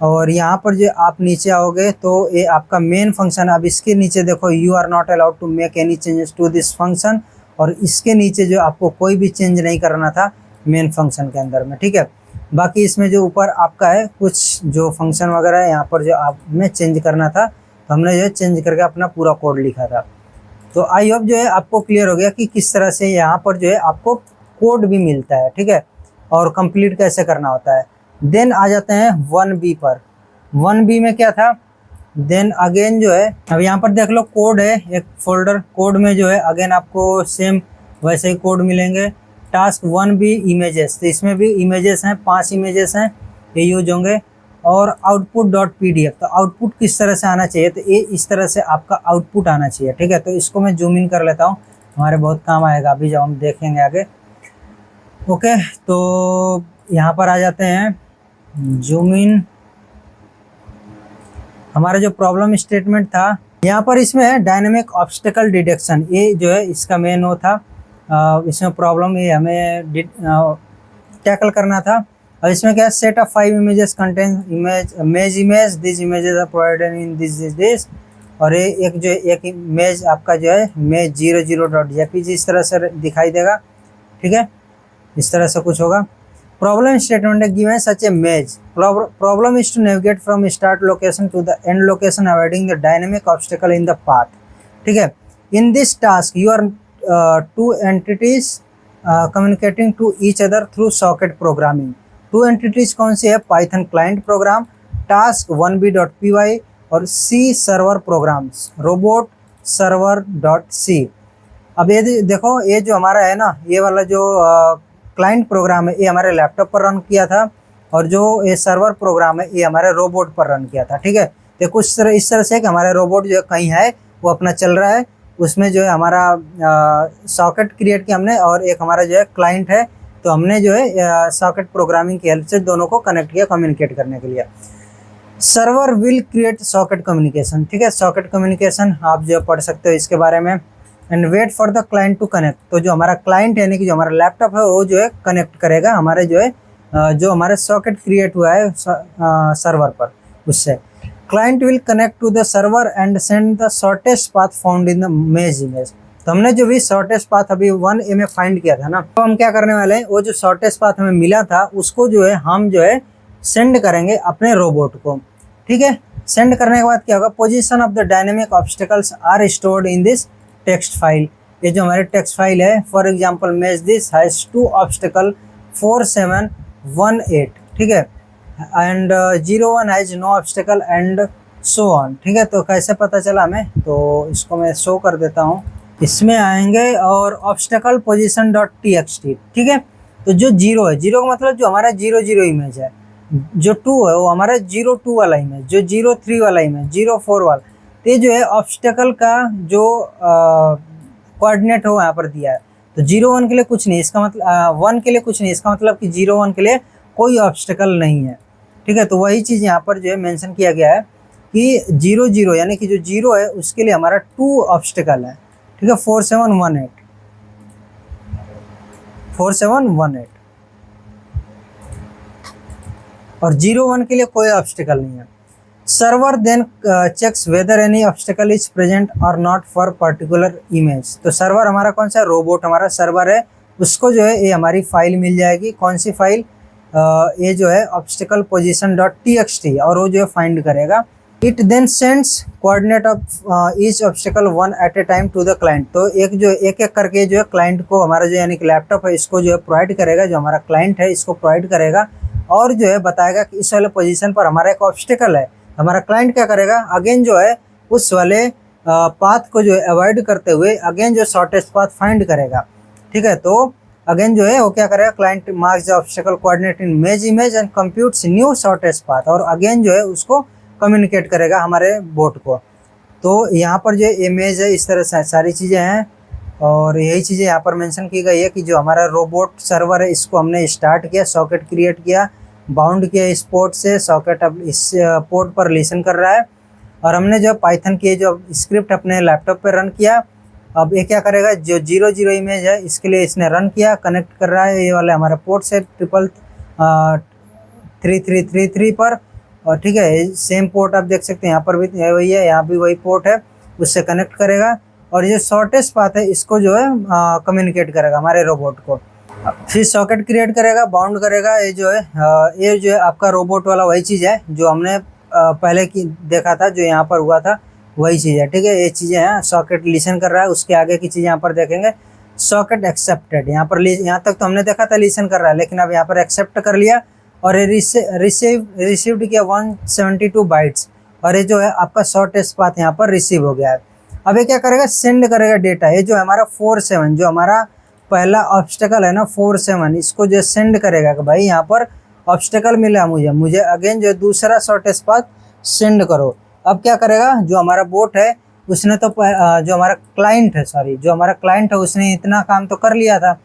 और यहाँ पर जो आप नीचे आओगे तो ये आपका मेन फंक्शन, अब इसके नीचे देखो you are not allowed to make any changes to this function, और इसके नीचे जो आपको कोई भी चेंज नहीं करना था मेन फंक्शन के अंदर में। ठीक है, बाकी इसमें जो ऊपर आपका है कुछ जो फंक्शन वगैरह है यहाँ पर जो आपने चेंज करना था, तो हमने जो चेंज करके अपना पूरा कोड लिखा था। तो आई होप जो है आपको क्लियर हो गया कि किस तरह से यहाँ पर जो है आपको कोड भी मिलता है। ठीक है, और कंप्लीट कैसे करना होता है। देन आ जाते हैं 1B पर। 1B में क्या था, देन अगेन जो है अब यहाँ पर देख लो कोड है एक फोल्डर, कोड में जो है अगेन आपको सेम वैसे ही कोड मिलेंगे। टास्क 1B इमेजेस, तो इसमें भी इमेजेस हैं, 5 इमेजेस हैं, ये यूज होंगे। और आउटपुट डॉट PDF, तो आउटपुट किस तरह से आना चाहिए, तो ये इस तरह से आपका आउटपुट आना चाहिए। ठीक है, तो इसको मैं जूम इन कर लेता हूँ, हमारे बहुत काम आएगा अभी जब हम देखेंगे आगे। ओके, तो यहाँ पर आ जाते हैं, जूम इन। हमारा जो प्रॉब्लम स्टेटमेंट था यहाँ पर इसमें है डायनेमिक ऑब्स्टेकल डिटेक्शन, ये जो है इसका मेन वो था। इसमें प्रॉब्लम ये हमें टैकल करना था। और इसमें क्या है, set of 5 images contain image this images are provided in this. और ये एक इमेज आपका जो है इमेज 00.jpg इस तरह से दिखाई देगा। ठीक है, इस तरह से कुछ होगा। प्रॉब्लम स्टेटमेंट है given such a image, problem is to navigate from start location to the end location avoiding the dynamic obstacle in the path. ठीक है, in this task you are 2 entities communicating to each other through socket programming. 2 entities कौन सी है, Python client program task 1b.py और C server programs robot server .c। अब ये देखो ये जो हमारा है ना, ये वाला जो क्लाइंट प्रोग्राम है ये हमारे लैपटॉप पर रन किया था, और जो ये सर्वर प्रोग्राम है ये हमारे रोबोट पर रन किया था। ठीक है, तो कुछ इस तरह से कि हमारे रोबोट जो कहीं है वो अपना चल रहा है, उसमें जो है हमारा सॉकेट क्रिएट किया हमने, और एक हमारा जो है क्लाइंट है, तो हमने जो है सॉकेट प्रोग्रामिंग की हेल्प से दोनों को कनेक्ट किया कम्युनिकेट करने के लिए। Server will create socket communication. ठीक है, सॉकेट कम्युनिकेशन आप जो पढ़ सकते हो इसके बारे में। And wait for the client to connect, तो जो हमारा क्लाइंट यानी कि जो हमारा लैपटॉप है वो जो है कनेक्ट करेगा हमारे जो है जो हमारे सॉकेट क्रिएट हुआ है सर्वर पर, उससे client will connect to the server and send the shortest path found in the maze image. तो हमने जो भी शॉर्टेस्ट पाथ अभी 1A में फाइंड किया था ना, तो हम क्या करने वाले हैं, वो जो शॉर्टेस्ट पाथ हमें मिला था उसको जो है हम जो है सेंड करेंगे अपने रोबोट को। ठीक है, सेंड करने के बाद क्या होगा, position of the dynamic obstacles are stored in this text file. ये जो हमारे टेक्स्ट फाइल है, for example maze this has 2 obstacle 4, 7, 1, 8। ठीक है, and 0, 1 has no obstacle and so on. ठीक है, तो कैसे पता चला हमें, तो इसको मैं शो कर देता हूँ। इसमें आएंगे और ऑब्स्टेकल पोजीशन .txt। ठीक है, तो जो 0 है, 0 का मतलब जो हमारा 0 इमेज है, जो 2 है वो हमारा 02 वाला इमेज, जो 03 वाला इमेज, 04 वाला, तो ये जो है ऑब्स्टेकल का जो कोऑर्डिनेट हो यहाँ पर दिया है। तो 01 के लिए कुछ नहीं, इसका मतलब 1 के लिए कुछ नहीं, इसका मतलब कि 01 के लिए कोई ऑब्स्टेकल नहीं है। ठीक है, तो वही चीज़ यहाँ पर जो है मेंशन किया गया है कि 00 यानी कि जो 0 है उसके लिए हमारा 2 ऑब्स्टेकल है। ठीक है, 4718 4718 और 01 के लिए कोई ऑब्स्टेकल नहीं है। Server then checks whether any obstacle is present और नॉट फॉर पर्टिकुलर इमेज। तो सर्वर हमारा कौन सा है, रोबोट हमारा सर्वर है, उसको जो है ये हमारी फाइल मिल जाएगी। कौन सी फाइल, ये जो है ऑब्स्टिकल पोजीशन डॉट txt और वो जो है फाइंड करेगा। It then sends coordinate of each obstacle one at a time to the client. तो एक एक करके जो है क्लाइंट को हमारा जो यानी कि लैपटॉप है इसको जो है प्रोवाइड करेगा, जो हमारा क्लाइंट है इसको प्रोवाइड करेगा और जो है बताएगा कि इस वाले पोजीशन पर हमारा एक ऑब्स्टिकल है। हमारा क्लाइंट क्या करेगा, अगेन जो है उस वाले पाथ को जो है अवॉइड करते हुए अगेन जो शॉर्टेस्ट पाथ फाइंड करेगा। ठीक है, तो अगेन जो है वो क्या करेगा, client marks the obstacle coordinate in image and computes new shortest path, और अगेन जो है उसको कम्युनिकेट करेगा हमारे बोट को। तो यहाँ पर जो इमेज है इस तरह से सारी चीज़ें हैं और यही चीज़ें यहाँ पर मेंशन की गई है कि जो हमारा रोबोट सर्वर है इसको हमने स्टार्ट किया, सॉकेट क्रिएट किया, बाउंड किया इस पोर्ट से, सॉकेट अब इस पोर्ट पर लिसन कर रहा है और हमने जो पाइथन की जो स्क्रिप्ट अपने लैपटॉप पर रन किया। अब ये क्या करेगा, जो 00 इमेज है इसके लिए इसने रन किया, कनेक्ट कर रहा है ये वाले हमारे पोर्ट से 3333 पर, और ठीक है सेम पोर्ट आप देख सकते हैं यहाँ पर भी वही है, यहाँ भी वही पोर्ट है, उससे कनेक्ट करेगा और ये शॉर्टेस्ट पाथ है इसको जो है कम्युनिकेट करेगा हमारे रोबोट को। फिर सॉकेट क्रिएट करेगा, बाउंड करेगा, ये जो है आपका रोबोट वाला वही चीज़ है जो हमने पहले की देखा था, जो यहाँ पर हुआ था वही चीज़ है। ठीक है, ये चीज़ें हैं, सॉकेट लिसन कर रहा है, उसके आगे की चीज़ यहाँ पर देखेंगे, सॉकेट एक्सेप्टेड। यहाँ पर यहाँ तक तो हमने देखा था लिसन कर रहा है, लेकिन अब यहाँ पर एक्सेप्ट कर लिया और ये रिसीव्ड किया 172 बाइट्स और ये जो है आपका शॉर्टेस्ट पाथ यहाँ पर रिसीव हो गया है। अब ये क्या करेगा, सेंड करेगा डेटा। ये जो हमारा 47 जो हमारा पहला ऑब्स्टेकल है ना 47, इसको जो सेंड करेगा कि भाई यहाँ पर ऑब्स्टेकल मिला मुझे अगेन जो दूसरा शॉर्टेस्ट पाथ सेंड करो। अब क्या करेगा, जो हमारा बोट है उसने तो जो हमारा क्लाइंट है उसने इतना काम तो कर लिया था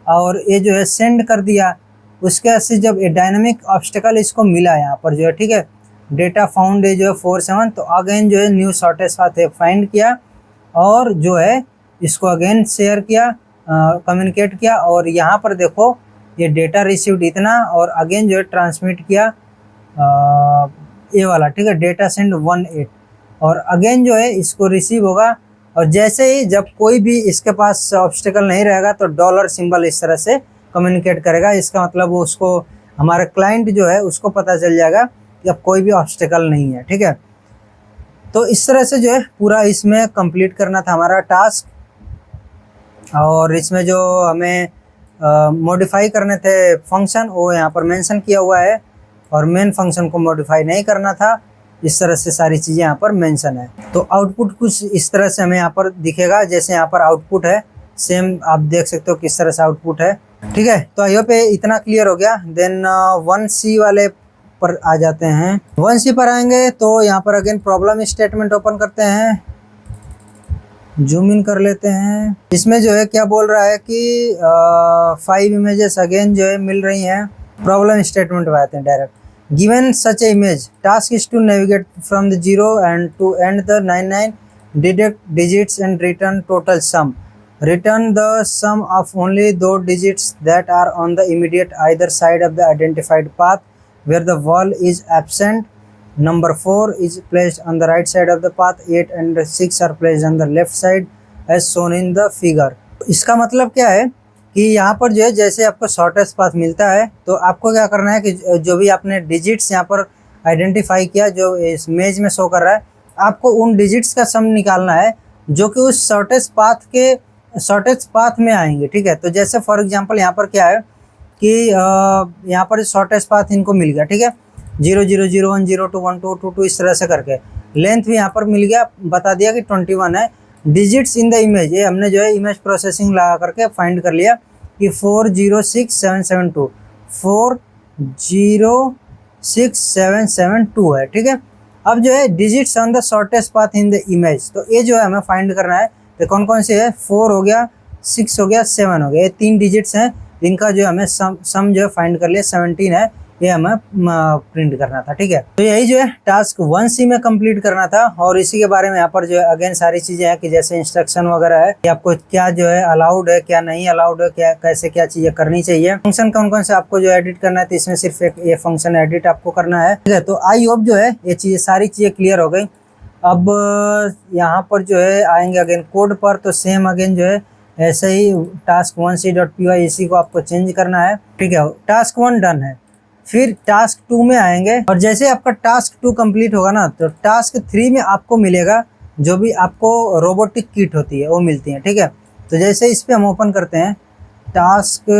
और ये जो है सेंड कर दिया। उसके बाद से जब ये डायनामिक ऑब्स्टेकल इसको मिला यहाँ पर जो है, ठीक है, डेटा फाउंड है जो है 47, तो अगेन जो है न्यू शॉर्टेस्ट पाथ फाइंड किया और जो है इसको अगेन शेयर किया, कम्युनिकेट किया और यहाँ पर देखो ये डेटा रिसीव्ड इतना और अगेन जो है ट्रांसमिट किया ये वाला, ठीक है, डेटा सेंड 18 और अगेन जो है इसको रिसीव होगा। और जैसे ही जब कोई भी इसके पास ऑब्स्टेकल नहीं रहेगा तो डॉलर सिंबल इस तरह से कम्युनिकेट करेगा। इसका मतलब वो उसको हमारा क्लाइंट जो है उसको पता चल जाएगा कि अब कोई भी ऑब्स्टेकल नहीं है। ठीक है, तो इस तरह से जो है पूरा इसमें कंप्लीट करना था हमारा टास्क और इसमें जो हमें मॉडिफाई करने थे फंक्शन वो यहाँ पर मेंशन किया हुआ है और मेन फंक्शन को मॉडिफाई नहीं करना था। इस तरह से सारी चीज़ें यहाँ पर मेंशन है। तो आउटपुट कुछ इस तरह से हमें यहाँ पर दिखेगा, जैसे यहाँ पर आउटपुट है सेम आप देख सकते हो किस तरह से आउटपुट है। ठीक है, तो आई होप इतना क्लियर हो गया। देन 1C वाले पर आ जाते हैं। 1C पर आएंगे तो यहाँ पर अगेन प्रॉब्लम स्टेटमेंट ओपन करते हैं, जूम इन कर लेते हैं। इसमें जो है क्या बोल रहा है कि 5 इमेजेस अगेन जो है मिल रही हैं। प्रॉब्लम स्टेटमेंट पे आते हैं direct. Given such a image, task is to navigate from the 0 end to end the 99, deduct digits and return total sum. Return the sum of only those digits that are on the immediate either side of the identified path where the wall is absent. Number 4 is placed on the right side of the path. 8 and 6 are placed on the left side as shown in the figure. इसका मतलब क्या है कि यहाँ पर जो है जैसे आपको शॉर्टेस्ट पाथ मिलता है तो आपको क्या करना है कि जो भी आपने डिजिट्स यहाँ पर आइडेंटिफाई किया जो इस इमेज में शो कर रहा है, आपको उन डिजिट्स का सम निकालना है जो कि उस शॉर्टेस्ट पाथ में आएंगे। ठीक है, तो जैसे फॉर एग्जांपल यहाँ पर क्या है कि यहाँ पर शॉर्टेस्ट पाथ इनको मिल गया। ठीक है, 0 0 0 1 0 2 1 2 2 2 इस तरह से करके लेंथ भी यहाँ पर मिल गया, बता दिया कि 21 है। डिजिट्स इन द इमेज, ये हमने जो है इमेज प्रोसेसिंग लगा करके फाइंड कर लिया कि 406772 406772 है। ठीक है, अब जो है digits on the shortest path in the image, तो ये जो है हमें फाइंड करना है। तो कौन कौन से है, 4 हो गया, 6 हो गया, 7 हो गया, ये 3 डिजिट्स हैं जिनका जो हमें सम जो है फाइंड कर लिया 17 है, ये हमें प्रिंट करना था। ठीक है, तो यही जो है टास्क 1C में कंप्लीट करना था और इसी के बारे में यहाँ पर जो है अगेन सारी चीज़ें हैं कि जैसे इंस्ट्रक्शन वगैरह है कि आपको क्या जो है अलाउड है, क्या नहीं अलाउड है, क्या कैसे क्या चीज़ें करनी चाहिए। फंक्शन कौन कौन से आपको जो एडिट करना है, तो इसमें सिर्फ एक ये फंक्शन एडिट आपको करना है। ठीक है, तो आई होप जो है ये चीज़ें सारी चीज़ें क्लियर हो गई। अब यहाँ पर जो है आएंगे अगेन कोड पर, तो सेम अगेन जो है ऐसे ही task1c.py इसी को आपको चेंज करना है। ठीक है, टास्क 1 डन है। फिर टास्क 2 में आएंगे और जैसे आपका टास्क 2 कंप्लीट होगा ना तो टास्क 3 में आपको मिलेगा जो भी आपको रोबोटिक किट होती है वो मिलती है, ठीक है। तो जैसे इस पे हम ओपन करते हैं टास्क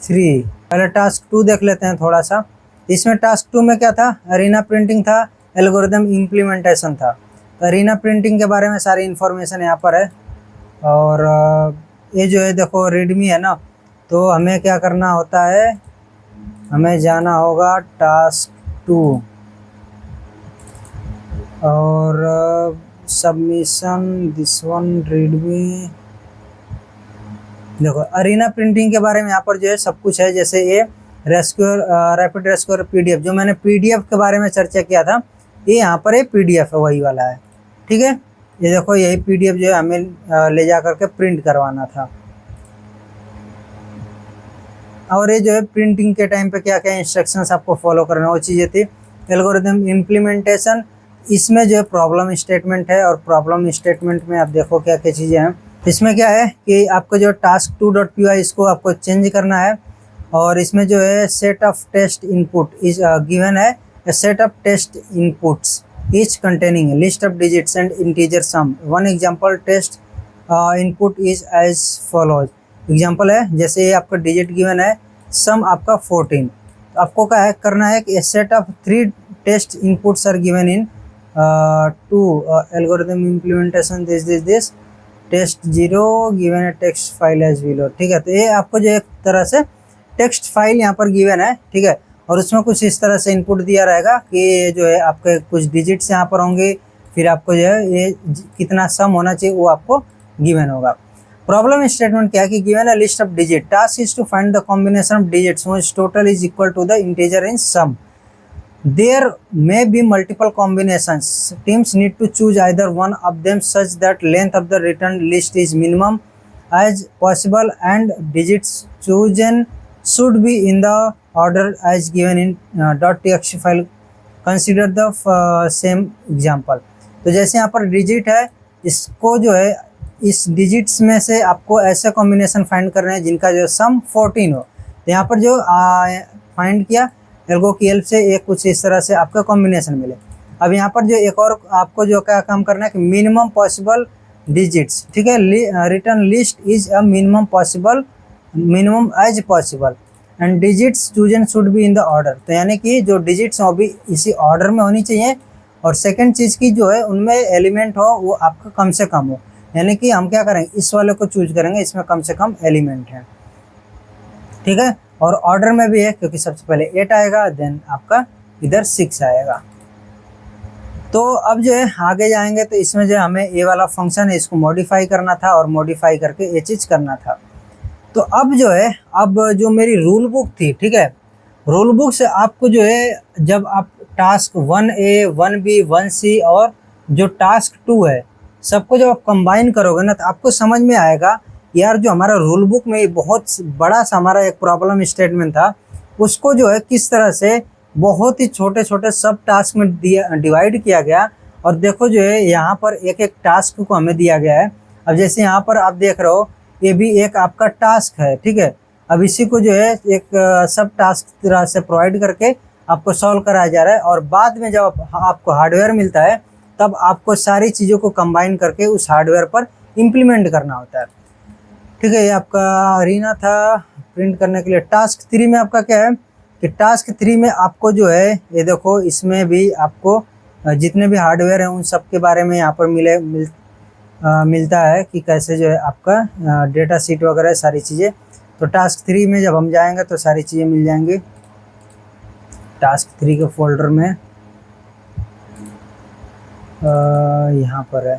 3, पहले टास्क 2 देख लेते हैं थोड़ा सा। इसमें टास्क 2 में क्या था, अरीना प्रिंटिंग था, एल्गोरिदम इम्प्लीमेंटेशन था। तो अरीना प्रिंटिंग के बारे में सारी इन्फॉर्मेशन यहाँ पर है। और ये जो है देखो रीडमी है ना, तो हमें क्या करना होता है, हमें जाना होगा टास्क 2 और सबमिशन दिस वन रीडमी। देखो अरीना प्रिंटिंग के बारे में यहाँ पर जो है सब कुछ है। जैसे ये रेस्क्यूअर रैपिड रेस्क्यूअर पीडीएफ, जो मैंने पीडीएफ के बारे में चर्चा किया था, ये यहाँ पर ये पीडीएफ है, वही वाला है, ठीक है। ये देखो यही पीडीएफ जो है हमें ले जा करके प्रिंट करवाना था। और ये जो है प्रिंटिंग के टाइम पे क्या क्या इंस्ट्रक्शंस आपको फॉलो करना, वो चीज़ें थी। एल्गोरिदम इम्प्लीमेंटेशन, इसमें जो है प्रॉब्लम स्टेटमेंट है और प्रॉब्लम स्टेटमेंट में आप देखो क्या क्या चीज़ें हैं। इसमें क्या है कि आपको जो टास्क 2.py इसको आपको चेंज करना है और इसमें जो है set of test input is given है, set of test inputs each containing a list of digits and integer sum. One example test input is as follows. Example है जैसे ये आपका डिजिट गिवन है, सम आपका 14, तो आपको क्या है करना है कि set of 3 test inputs are given in to algorithm implementation this test 0 given है टेक्स्ट फाइल एज बिलो, ठीक है। तो ये आपको जो एक तरह से टेक्स्ट फाइल यहाँ पर गिवन है, ठीक है, और उसमें कुछ इस तरह से इनपुट दिया रहेगा कि जो है आपके कुछ डिजिट्स यहाँ पर होंगे, फिर आपको जो है ये कितना सम होना चाहिए वो आपको गिवन होगा। प्रॉब्लम स्टेटमेंट क्या है कि given a list of digit, task is to find the combination of digits which total is equal to the integer in sum. There may be multiple combinations, teams need to choose either one of them such that length of the return list is minimum as possible and digits chosen should be in the order as given in .txt file. Consider the same example. तो जैसे यहाँ पर digit है, इसको जो है इस digits में से आपको ऐसे कॉम्बिनेशन फाइंड करना है जिनका जो सम 14 हो। तो यहाँ पर जो फाइंड किया एल्गो की हेल्प से एक कुछ इस तरह से आपका कॉम्बिनेशन मिले। अब यहाँ पर जो एक और आपको जो क्या काम करना है कि मिनिमम पॉसिबल डिजिट्स, ठीक है, return list is a minimum possible minimum as possible and digits chosen should be in the order. तो यानी कि जो डिजिट्स हो भी इसी ऑर्डर में होनी चाहिए और सेकंड चीज़ की जो है उनमें एलिमेंट हो वो आपका कम से कम हो। यानी कि हम क्या करेंगे, इस वाले को चूज करेंगे, इसमें कम से कम एलिमेंट है, ठीक है। और ऑर्डर में भी है क्योंकि सबसे पहले 8 आएगा, देन आपका इधर 6 आएगा। तो अब जो है आगे जाएंगे तो इसमें जो हमें ये वाला फंक्शन है इसको मॉडिफाई करना था और मॉडिफाई करके ये चीज़ करना था। तो अब जो है, अब जो मेरी रूल बुक थी, ठीक है, रूल बुक से आपको जो है जब आप टास्क 1A 1B 1C और जो टास्क 2 है सबको जब आप कंबाइन करोगे ना तो आपको समझ में आएगा यार जो हमारा रूल बुक में बहुत बड़ा सा हमारा एक प्रॉब्लम स्टेटमेंट था उसको जो है किस तरह से बहुत ही छोटे छोटे सब टास्क में डिवाइड किया गया। और देखो जो है यहाँ पर एक एक टास्क को हमें दिया गया है। अब जैसे यहाँ पर आप देख रहे हो ये भी एक आपका टास्क है, ठीक है। अब इसी को जो है एक सब टास्क तरह से प्रोवाइड करके आपको सॉल्व कराया जा रहा है और बाद में जब आपको हार्डवेयर मिलता है तब आपको सारी चीज़ों को कंबाइन करके उस हार्डवेयर पर इम्प्लीमेंट करना होता है, ठीक है। ये आपका अरीना था प्रिंट करने के लिए। टास्क 3 में आपका क्या है कि टास्क 3 में आपको जो है ये देखो इसमें भी आपको जितने भी हार्डवेयर हैं उन सब के बारे में यहाँ पर मिलता है कि कैसे जो है आपका डेटा शीट वगैरह सारी चीज़ें। तो टास्क 3 में जब हम जाएंगे तो सारी चीज़ें मिल जाएंगी टास्क 3 के फोल्डर में। यहाँ पर है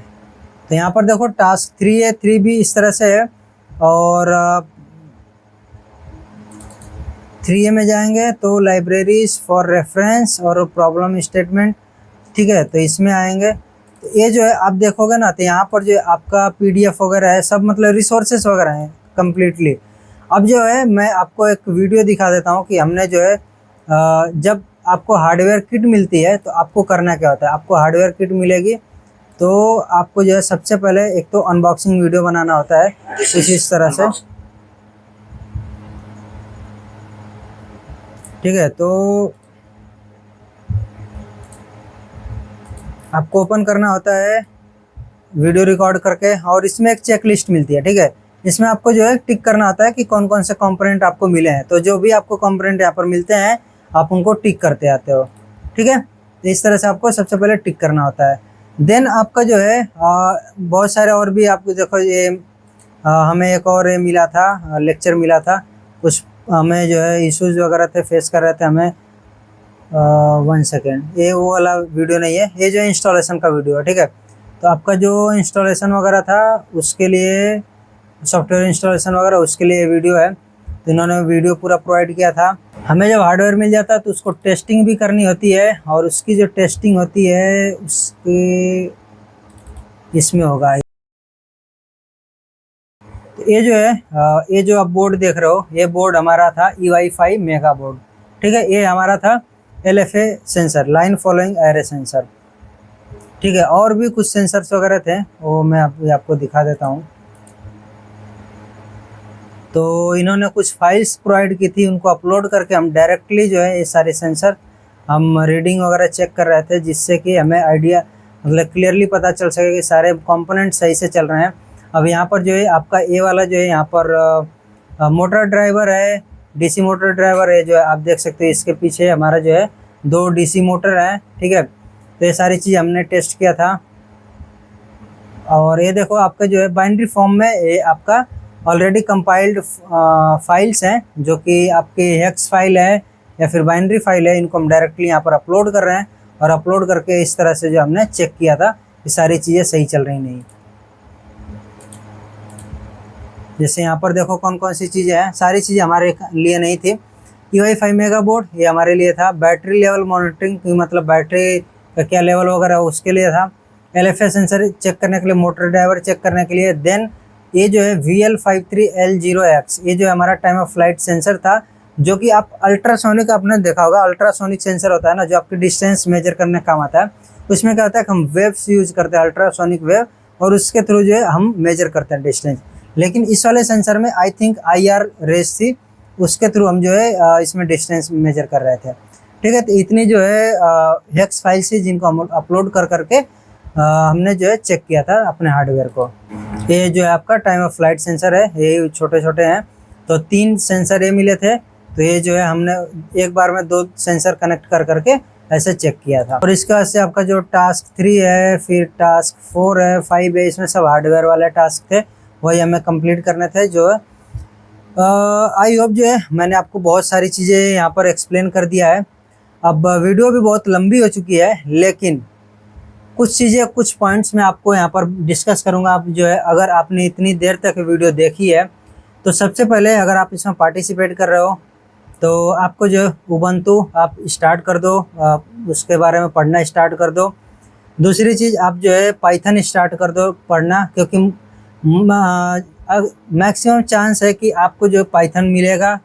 तो यहाँ पर देखो टास्क 3 है, 3 भी इस तरह से है। और 3A में जाएंगे तो लाइब्रेरीज फॉर रेफरेंस और प्रॉब्लम स्टेटमेंट, ठीक है। तो इसमें आएंगे तो ये जो है आप देखोगे ना तो यहाँ पर जो आपका PDF वगैरह है सब, मतलब रिसोर्सेस वगैरह हैं कम्प्लीटली। अब जो है मैं आपको एक वीडियो दिखा देता हूँ कि हमने जो है जब आपको हार्डवेयर किट मिलती है तो आपको करना क्या होता है। आपको हार्डवेयर किट मिलेगी तो आपको जो है सबसे पहले एक तो अनबॉक्सिंग वीडियो बनाना होता है कुछ इस तरह से। ठीक है, तो आपको ओपन करना होता है वीडियो रिकॉर्ड करके, और इसमें एक चेक लिस्ट मिलती है। ठीक है, इसमें आपको जो है टिक करना होता है कि कौन कौन से कंपोनेंट आपको मिले हैं। तो जो भी आपको कंपोनेंट यहाँ पर मिलते हैं आप उनको टिक करते आते हो। ठीक है, तो इस तरह से आपको सबसे पहले टिक करना होता है। देन आपका जो है बहुत सारे और भी आपको देखो, ये हमें एक और ये मिला था, लेक्चर मिला था, कुछ हमें जो है इश्यूज वगैरह थे, फेस कर रहे थे हमें। 1 सेकेंड, ये वो वाला वीडियो नहीं है, ये जो इंस्टॉलेशन का वीडियो है। ठीक है, तो आपका जो इंस्टॉलेशन वगैरह था उसके लिए, सॉफ्टवेयर इंस्टॉलेशन वगैरह उसके लिए वीडियो है। तो इन्होंने वीडियो पूरा प्रोवाइड किया था। हमें जब हार्डवेयर मिल जाता है तो उसको टेस्टिंग भी करनी होती है, और उसकी जो टेस्टिंग होती है उसके इसमें होगा। तो ये जो है ये जो आप बोर्ड देख रहे हो, ये बोर्ड हमारा था EY5 मेगा बोर्ड। ठीक है, ये हमारा था LFA sensor, line following array sensor. ठीक है, और भी कुछ सेंसर्स वगैरह थे, वो मैं आपको दिखा देता हूँ। तो इन्होंने कुछ फाइल्स प्रोवाइड की थी, उनको अपलोड करके हम डायरेक्टली जो है ये सारे सेंसर हम रीडिंग वगैरह चेक कर रहे थे, जिससे कि हमें आइडिया मतलब क्लियरली पता चल सके कि सारे कंपोनेंट सही से चल रहे हैं। अब यहाँ पर जो है आपका ये वाला जो है यहाँ पर मोटर ड्राइवर है, DC मोटर ड्राइवर है, जो है आप देख सकते हो इसके पीछे हमारा जो है 2 DC मोटर है। ठीक है, तो ये सारी चीज़ हमने टेस्ट किया था। और ये देखो आपका जो है बाइनरी फॉर्म में ये आपका ऑलरेडी कंपाइल्ड फाइल्स हैं, जो कि आपकी हेक्स फाइल है या फिर बाइनरी फाइल है। इनको हम डायरेक्टली यहाँ पर अपलोड कर रहे हैं, और अपलोड करके इस तरह से जो हमने चेक किया था ये सारी चीज़ें सही चल रही नहीं। जैसे यहाँ पर देखो कौन कौन सी चीज़ें हैं, सारी चीज़ें हमारे लिए नहीं थी। EY5 मेगा बोर्ड ये हमारे लिए था। बैटरी लेवल मॉनिटरिंग, मतलब बैटरी का क्या लेवल वगैरह उसके लिए था। LFA सेंसर चेक करने के लिए, मोटर ड्राइवर चेक करने के लिए। देन ये जो है VL53L0X, ये जो हमारा टाइम ऑफ फ्लाइट सेंसर था, जो कि आप अल्ट्रासोनिक आपने देखा होगा, अल्ट्रासोनिक सेंसर होता है ना, जो आपकी डिस्टेंस मेजर करने का काम आता है। उसमें क्या होता है कि हम वेव्स यूज करते हैं, अल्ट्रासोनिक वेव, और उसके थ्रू जो है हम मेजर करते हैं डिस्टेंस। लेकिन इस वाले सेंसर में आई थिंक IR रेस थी, उसके थ्रू हम जो है इसमें डिस्टेंस मेजर कर रहे थे। ठीक है, तो इतनी जो है हेक्स फाइल्स थी जिनको हम अपलोड कर करके हमने जो है चेक किया था अपने हार्डवेयर को। ये जो है आपका टाइम ऑफ फ्लाइट सेंसर है, ये छोटे छोटे हैं। तो 3 सेंसर ये मिले थे, तो ये जो है हमने एक बार में 2 सेंसर कनेक्ट कर करके ऐसे चेक किया था। और इसके बाद से आपका जो टास्क 3 है, फिर टास्क 4 है, 5 है, इसमें सब हार्डवेयर वाले टास्क थे, वही हमें कंप्लीट करने थे। जो है आई होप जो है मैंने आपको बहुत सारी चीज़ें यहाँ पर एक्सप्लेन कर दिया है। अब वीडियो भी बहुत लंबी हो चुकी है, लेकिन कुछ चीज़ें, कुछ पॉइंट्स मैं आपको यहाँ पर डिस्कस करूँगा। आप जो है अगर आपने इतनी देर तक वीडियो देखी है, तो सबसे पहले अगर आप इसमें पार्टिसिपेट कर रहे हो तो आपको जो उबंटू आप स्टार्ट कर दो, उसके बारे में पढ़ना स्टार्ट कर दो। दूसरी चीज़, आप जो है पाइथन स्टार्ट कर दो पढ़ना, क्योंकि मैक्सिमम चांस है कि आपको जो पाइथन मिलेगा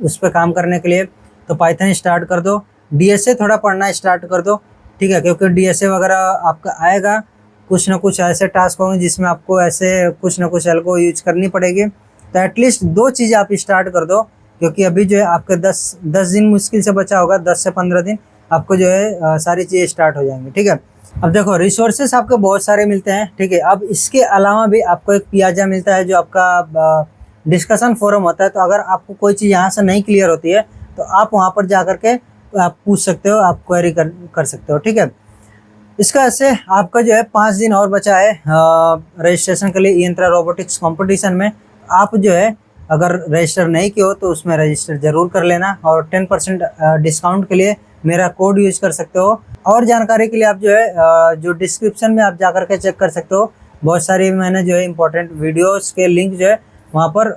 उस पर काम करने के लिए, तो पाइथन स्टार्ट कर दो। DSA थोड़ा पढ़ना स्टार्ट कर दो। ठीक है, क्योंकि DSA वगैरह आपका आएगा, कुछ ना कुछ ऐसे टास्क होंगे जिसमें आपको ऐसे कुछ ना कुछ एल्गो यूज करनी पड़ेगी। तो एटलीस्ट 2 चीज़ें आप स्टार्ट कर दो, क्योंकि अभी जो है आपके 10 दिन मुश्किल से बचा होगा, 10 से 15 दिन आपको जो है सारी चीज़ें स्टार्ट हो जाएंगी। ठीक है, अब देखो रिसोर्सेस आपको बहुत सारे मिलते हैं। ठीक है, अब इसके अलावा भी आपको एक पियाजा मिलता है, जो आपका डिस्कशन फोरम होता है। तो अगर आपको कोई चीज़ यहाँ से नहीं क्लियर होती है तो आप वहाँ पर जा करके आप पूछ सकते हो, आप क्वेरी कर सकते हो। ठीक है, इसका ऐसे आपका जो है 5 दिन और बचा है रजिस्ट्रेशन के लिए यंत्रा रोबोटिक्स कंपटीशन में। आप जो है अगर रजिस्टर नहीं किए हो तो उसमें रजिस्टर ज़रूर कर लेना, और 10% डिस्काउंट के लिए मेरा कोड यूज कर सकते हो। और जानकारी के लिए आप जो है जो डिस्क्रिप्शन में आप जा करके चेक कर सकते हो, बहुत सारी मैंने जो है इंपॉर्टेंट वीडियोस के लिंक जो है वहाँ पर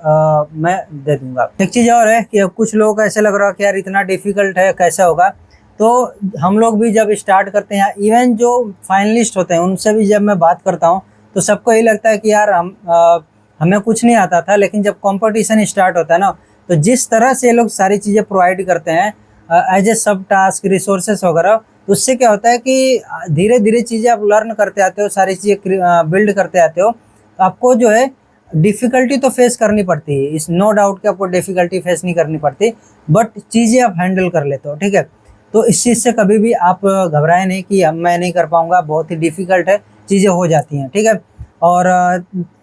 मैं दे दूंगा। एक चीज़ और है कि अब कुछ लोगों को ऐसे लग रहा है कि यार इतना डिफ़िकल्ट है, कैसे होगा। तो हम लोग भी जब स्टार्ट करते हैं, इवन जो फाइनलिस्ट होते हैं उनसे भी जब मैं बात करता हूँ तो सबको यही लगता है कि यार हमें कुछ नहीं आता था, लेकिन जब कंपटीशन स्टार्ट होता है ना, तो जिस तरह से ये लोग सारी चीज़ें प्रोवाइड करते हैं एज ए सब टास्क, रिसोर्सेस वगैरह, तो उससे क्या होता है कि धीरे धीरे चीज़ें आप लर्न करते आते हो, सारी चीज़ें बिल्ड करते आते हो, तो आपको जो है डिफ़िकल्टी तो फेस करनी पड़ती है, इस नो डाउट कि आपको डिफ़िकल्टी फेस नहीं करनी पड़ती, बट चीज़ें आप हैंडल कर लेते हो, ठीक है। तो इस चीज़ से कभी भी आप घबराएं नहीं कि अब मैं नहीं कर पाऊंगा, बहुत ही डिफ़िकल्ट है, चीज़ें हो जाती हैं, ठीक है। और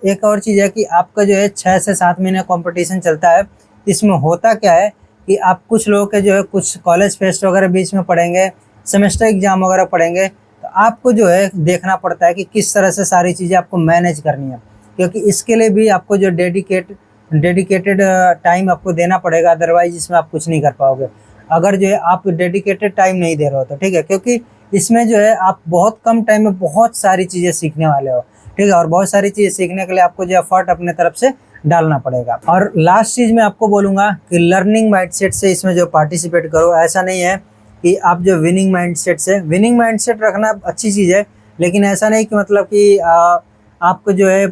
एक और चीज़ है कि आपका जो है 6 से 7 महीने कंपटीशन चलता है। इसमें होता क्या है कि आप कुछ लोगों के जो है कुछ कॉलेज फेस्ट वगैरह बीच में पढ़ेंगे, सेमेस्टर एग्जाम वगैरह पढ़ेंगे, तो आपको जो है देखना पड़ता है कि किस तरह से सारी चीज़ें आपको मैनेज करनी है, क्योंकि इसके लिए भी आपको जो डेडिकेटेड टाइम आपको देना पड़ेगा, अदरवाइज इसमें आप कुछ नहीं कर पाओगे अगर जो है आप डेडिकेटेड टाइम नहीं दे रहे हो तो, ठीक है। क्योंकि इसमें जो है आप बहुत कम टाइम में बहुत सारी चीज़ें सीखने वाले हो, ठीक है। और बहुत सारी चीज़ें सीखने के लिए आपको जो एफर्ट अपने तरफ से डालना पड़ेगा। और लास्ट चीज़ मैं आपको बोलूँगा कि लर्निंग माइंडसेट से इसमें जो पार्टिसिपेट करो। ऐसा नहीं है कि आप जो विनिंग माइंडसेट रखना अच्छी चीज़ है, लेकिन ऐसा नहीं कि मतलब कि आपको जो है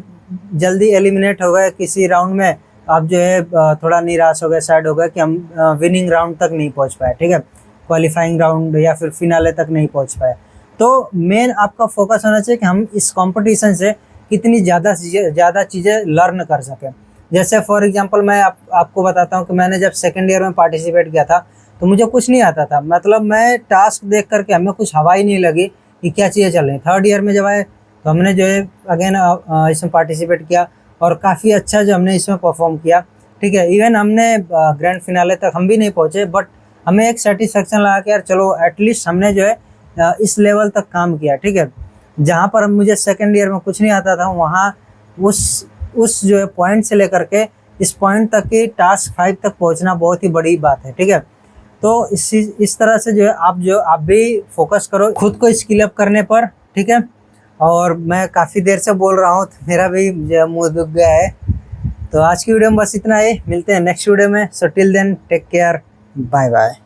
जल्दी एलिमिनेट हो गए किसी राउंड में, आप जो है थोड़ा निराश हो गए, सैड हो गए कि हम विनिंग राउंड तक नहीं पहुंच पाए, ठीक है, क्वालिफाइंग राउंड या फिर फिनाले तक नहीं पहुंच पाए। तो मेन आपका फोकस होना चाहिए कि हम इस कंपटीशन से कितनी ज़्यादा चीज़ें लर्न कर सकें। जैसे फॉर एग्जांपल मैं आपको बताता हूँ कि मैंने जब सेकेंड ईयर में पार्टिसिपेट किया था तो मुझे कुछ नहीं आता था, मतलब मैं टास्क देख करके हमें कुछ हवा ही नहीं लगी कि क्या चीज़ें चल रही। थर्ड ईयर में जब आए तो हमने जो है अगेन इसमें पार्टिसिपेट किया और काफ़ी अच्छा जो हमने इसमें परफॉर्म किया, ठीक है। इवन हमने ग्रैंड फिनाले तक हम भी नहीं पहुँचे, बट हमें एक सेटिस्फेक्शन लगा कि यार चलो एटलीस्ट हमने जो है इस लेवल तक काम किया, ठीक है। जहाँ पर मुझे सेकेंड ईयर में कुछ नहीं आता था, वहाँ उस जो है पॉइंट से लेकर के इस पॉइंट तक की टास्क 5 तक पहुँचना बहुत ही बड़ी बात है, ठीक है। तो इस तरह से जो है आप भी फोकस करो खुद को स्किल अप करने पर, ठीक है। और मैं काफ़ी देर से बोल रहा हूँ तो मेरा भी जो मुंह दुख गया है। तो आज की वीडियो में बस इतना ही, मिलते हैं नेक्स्ट वीडियो में। So till then take care, bye bye.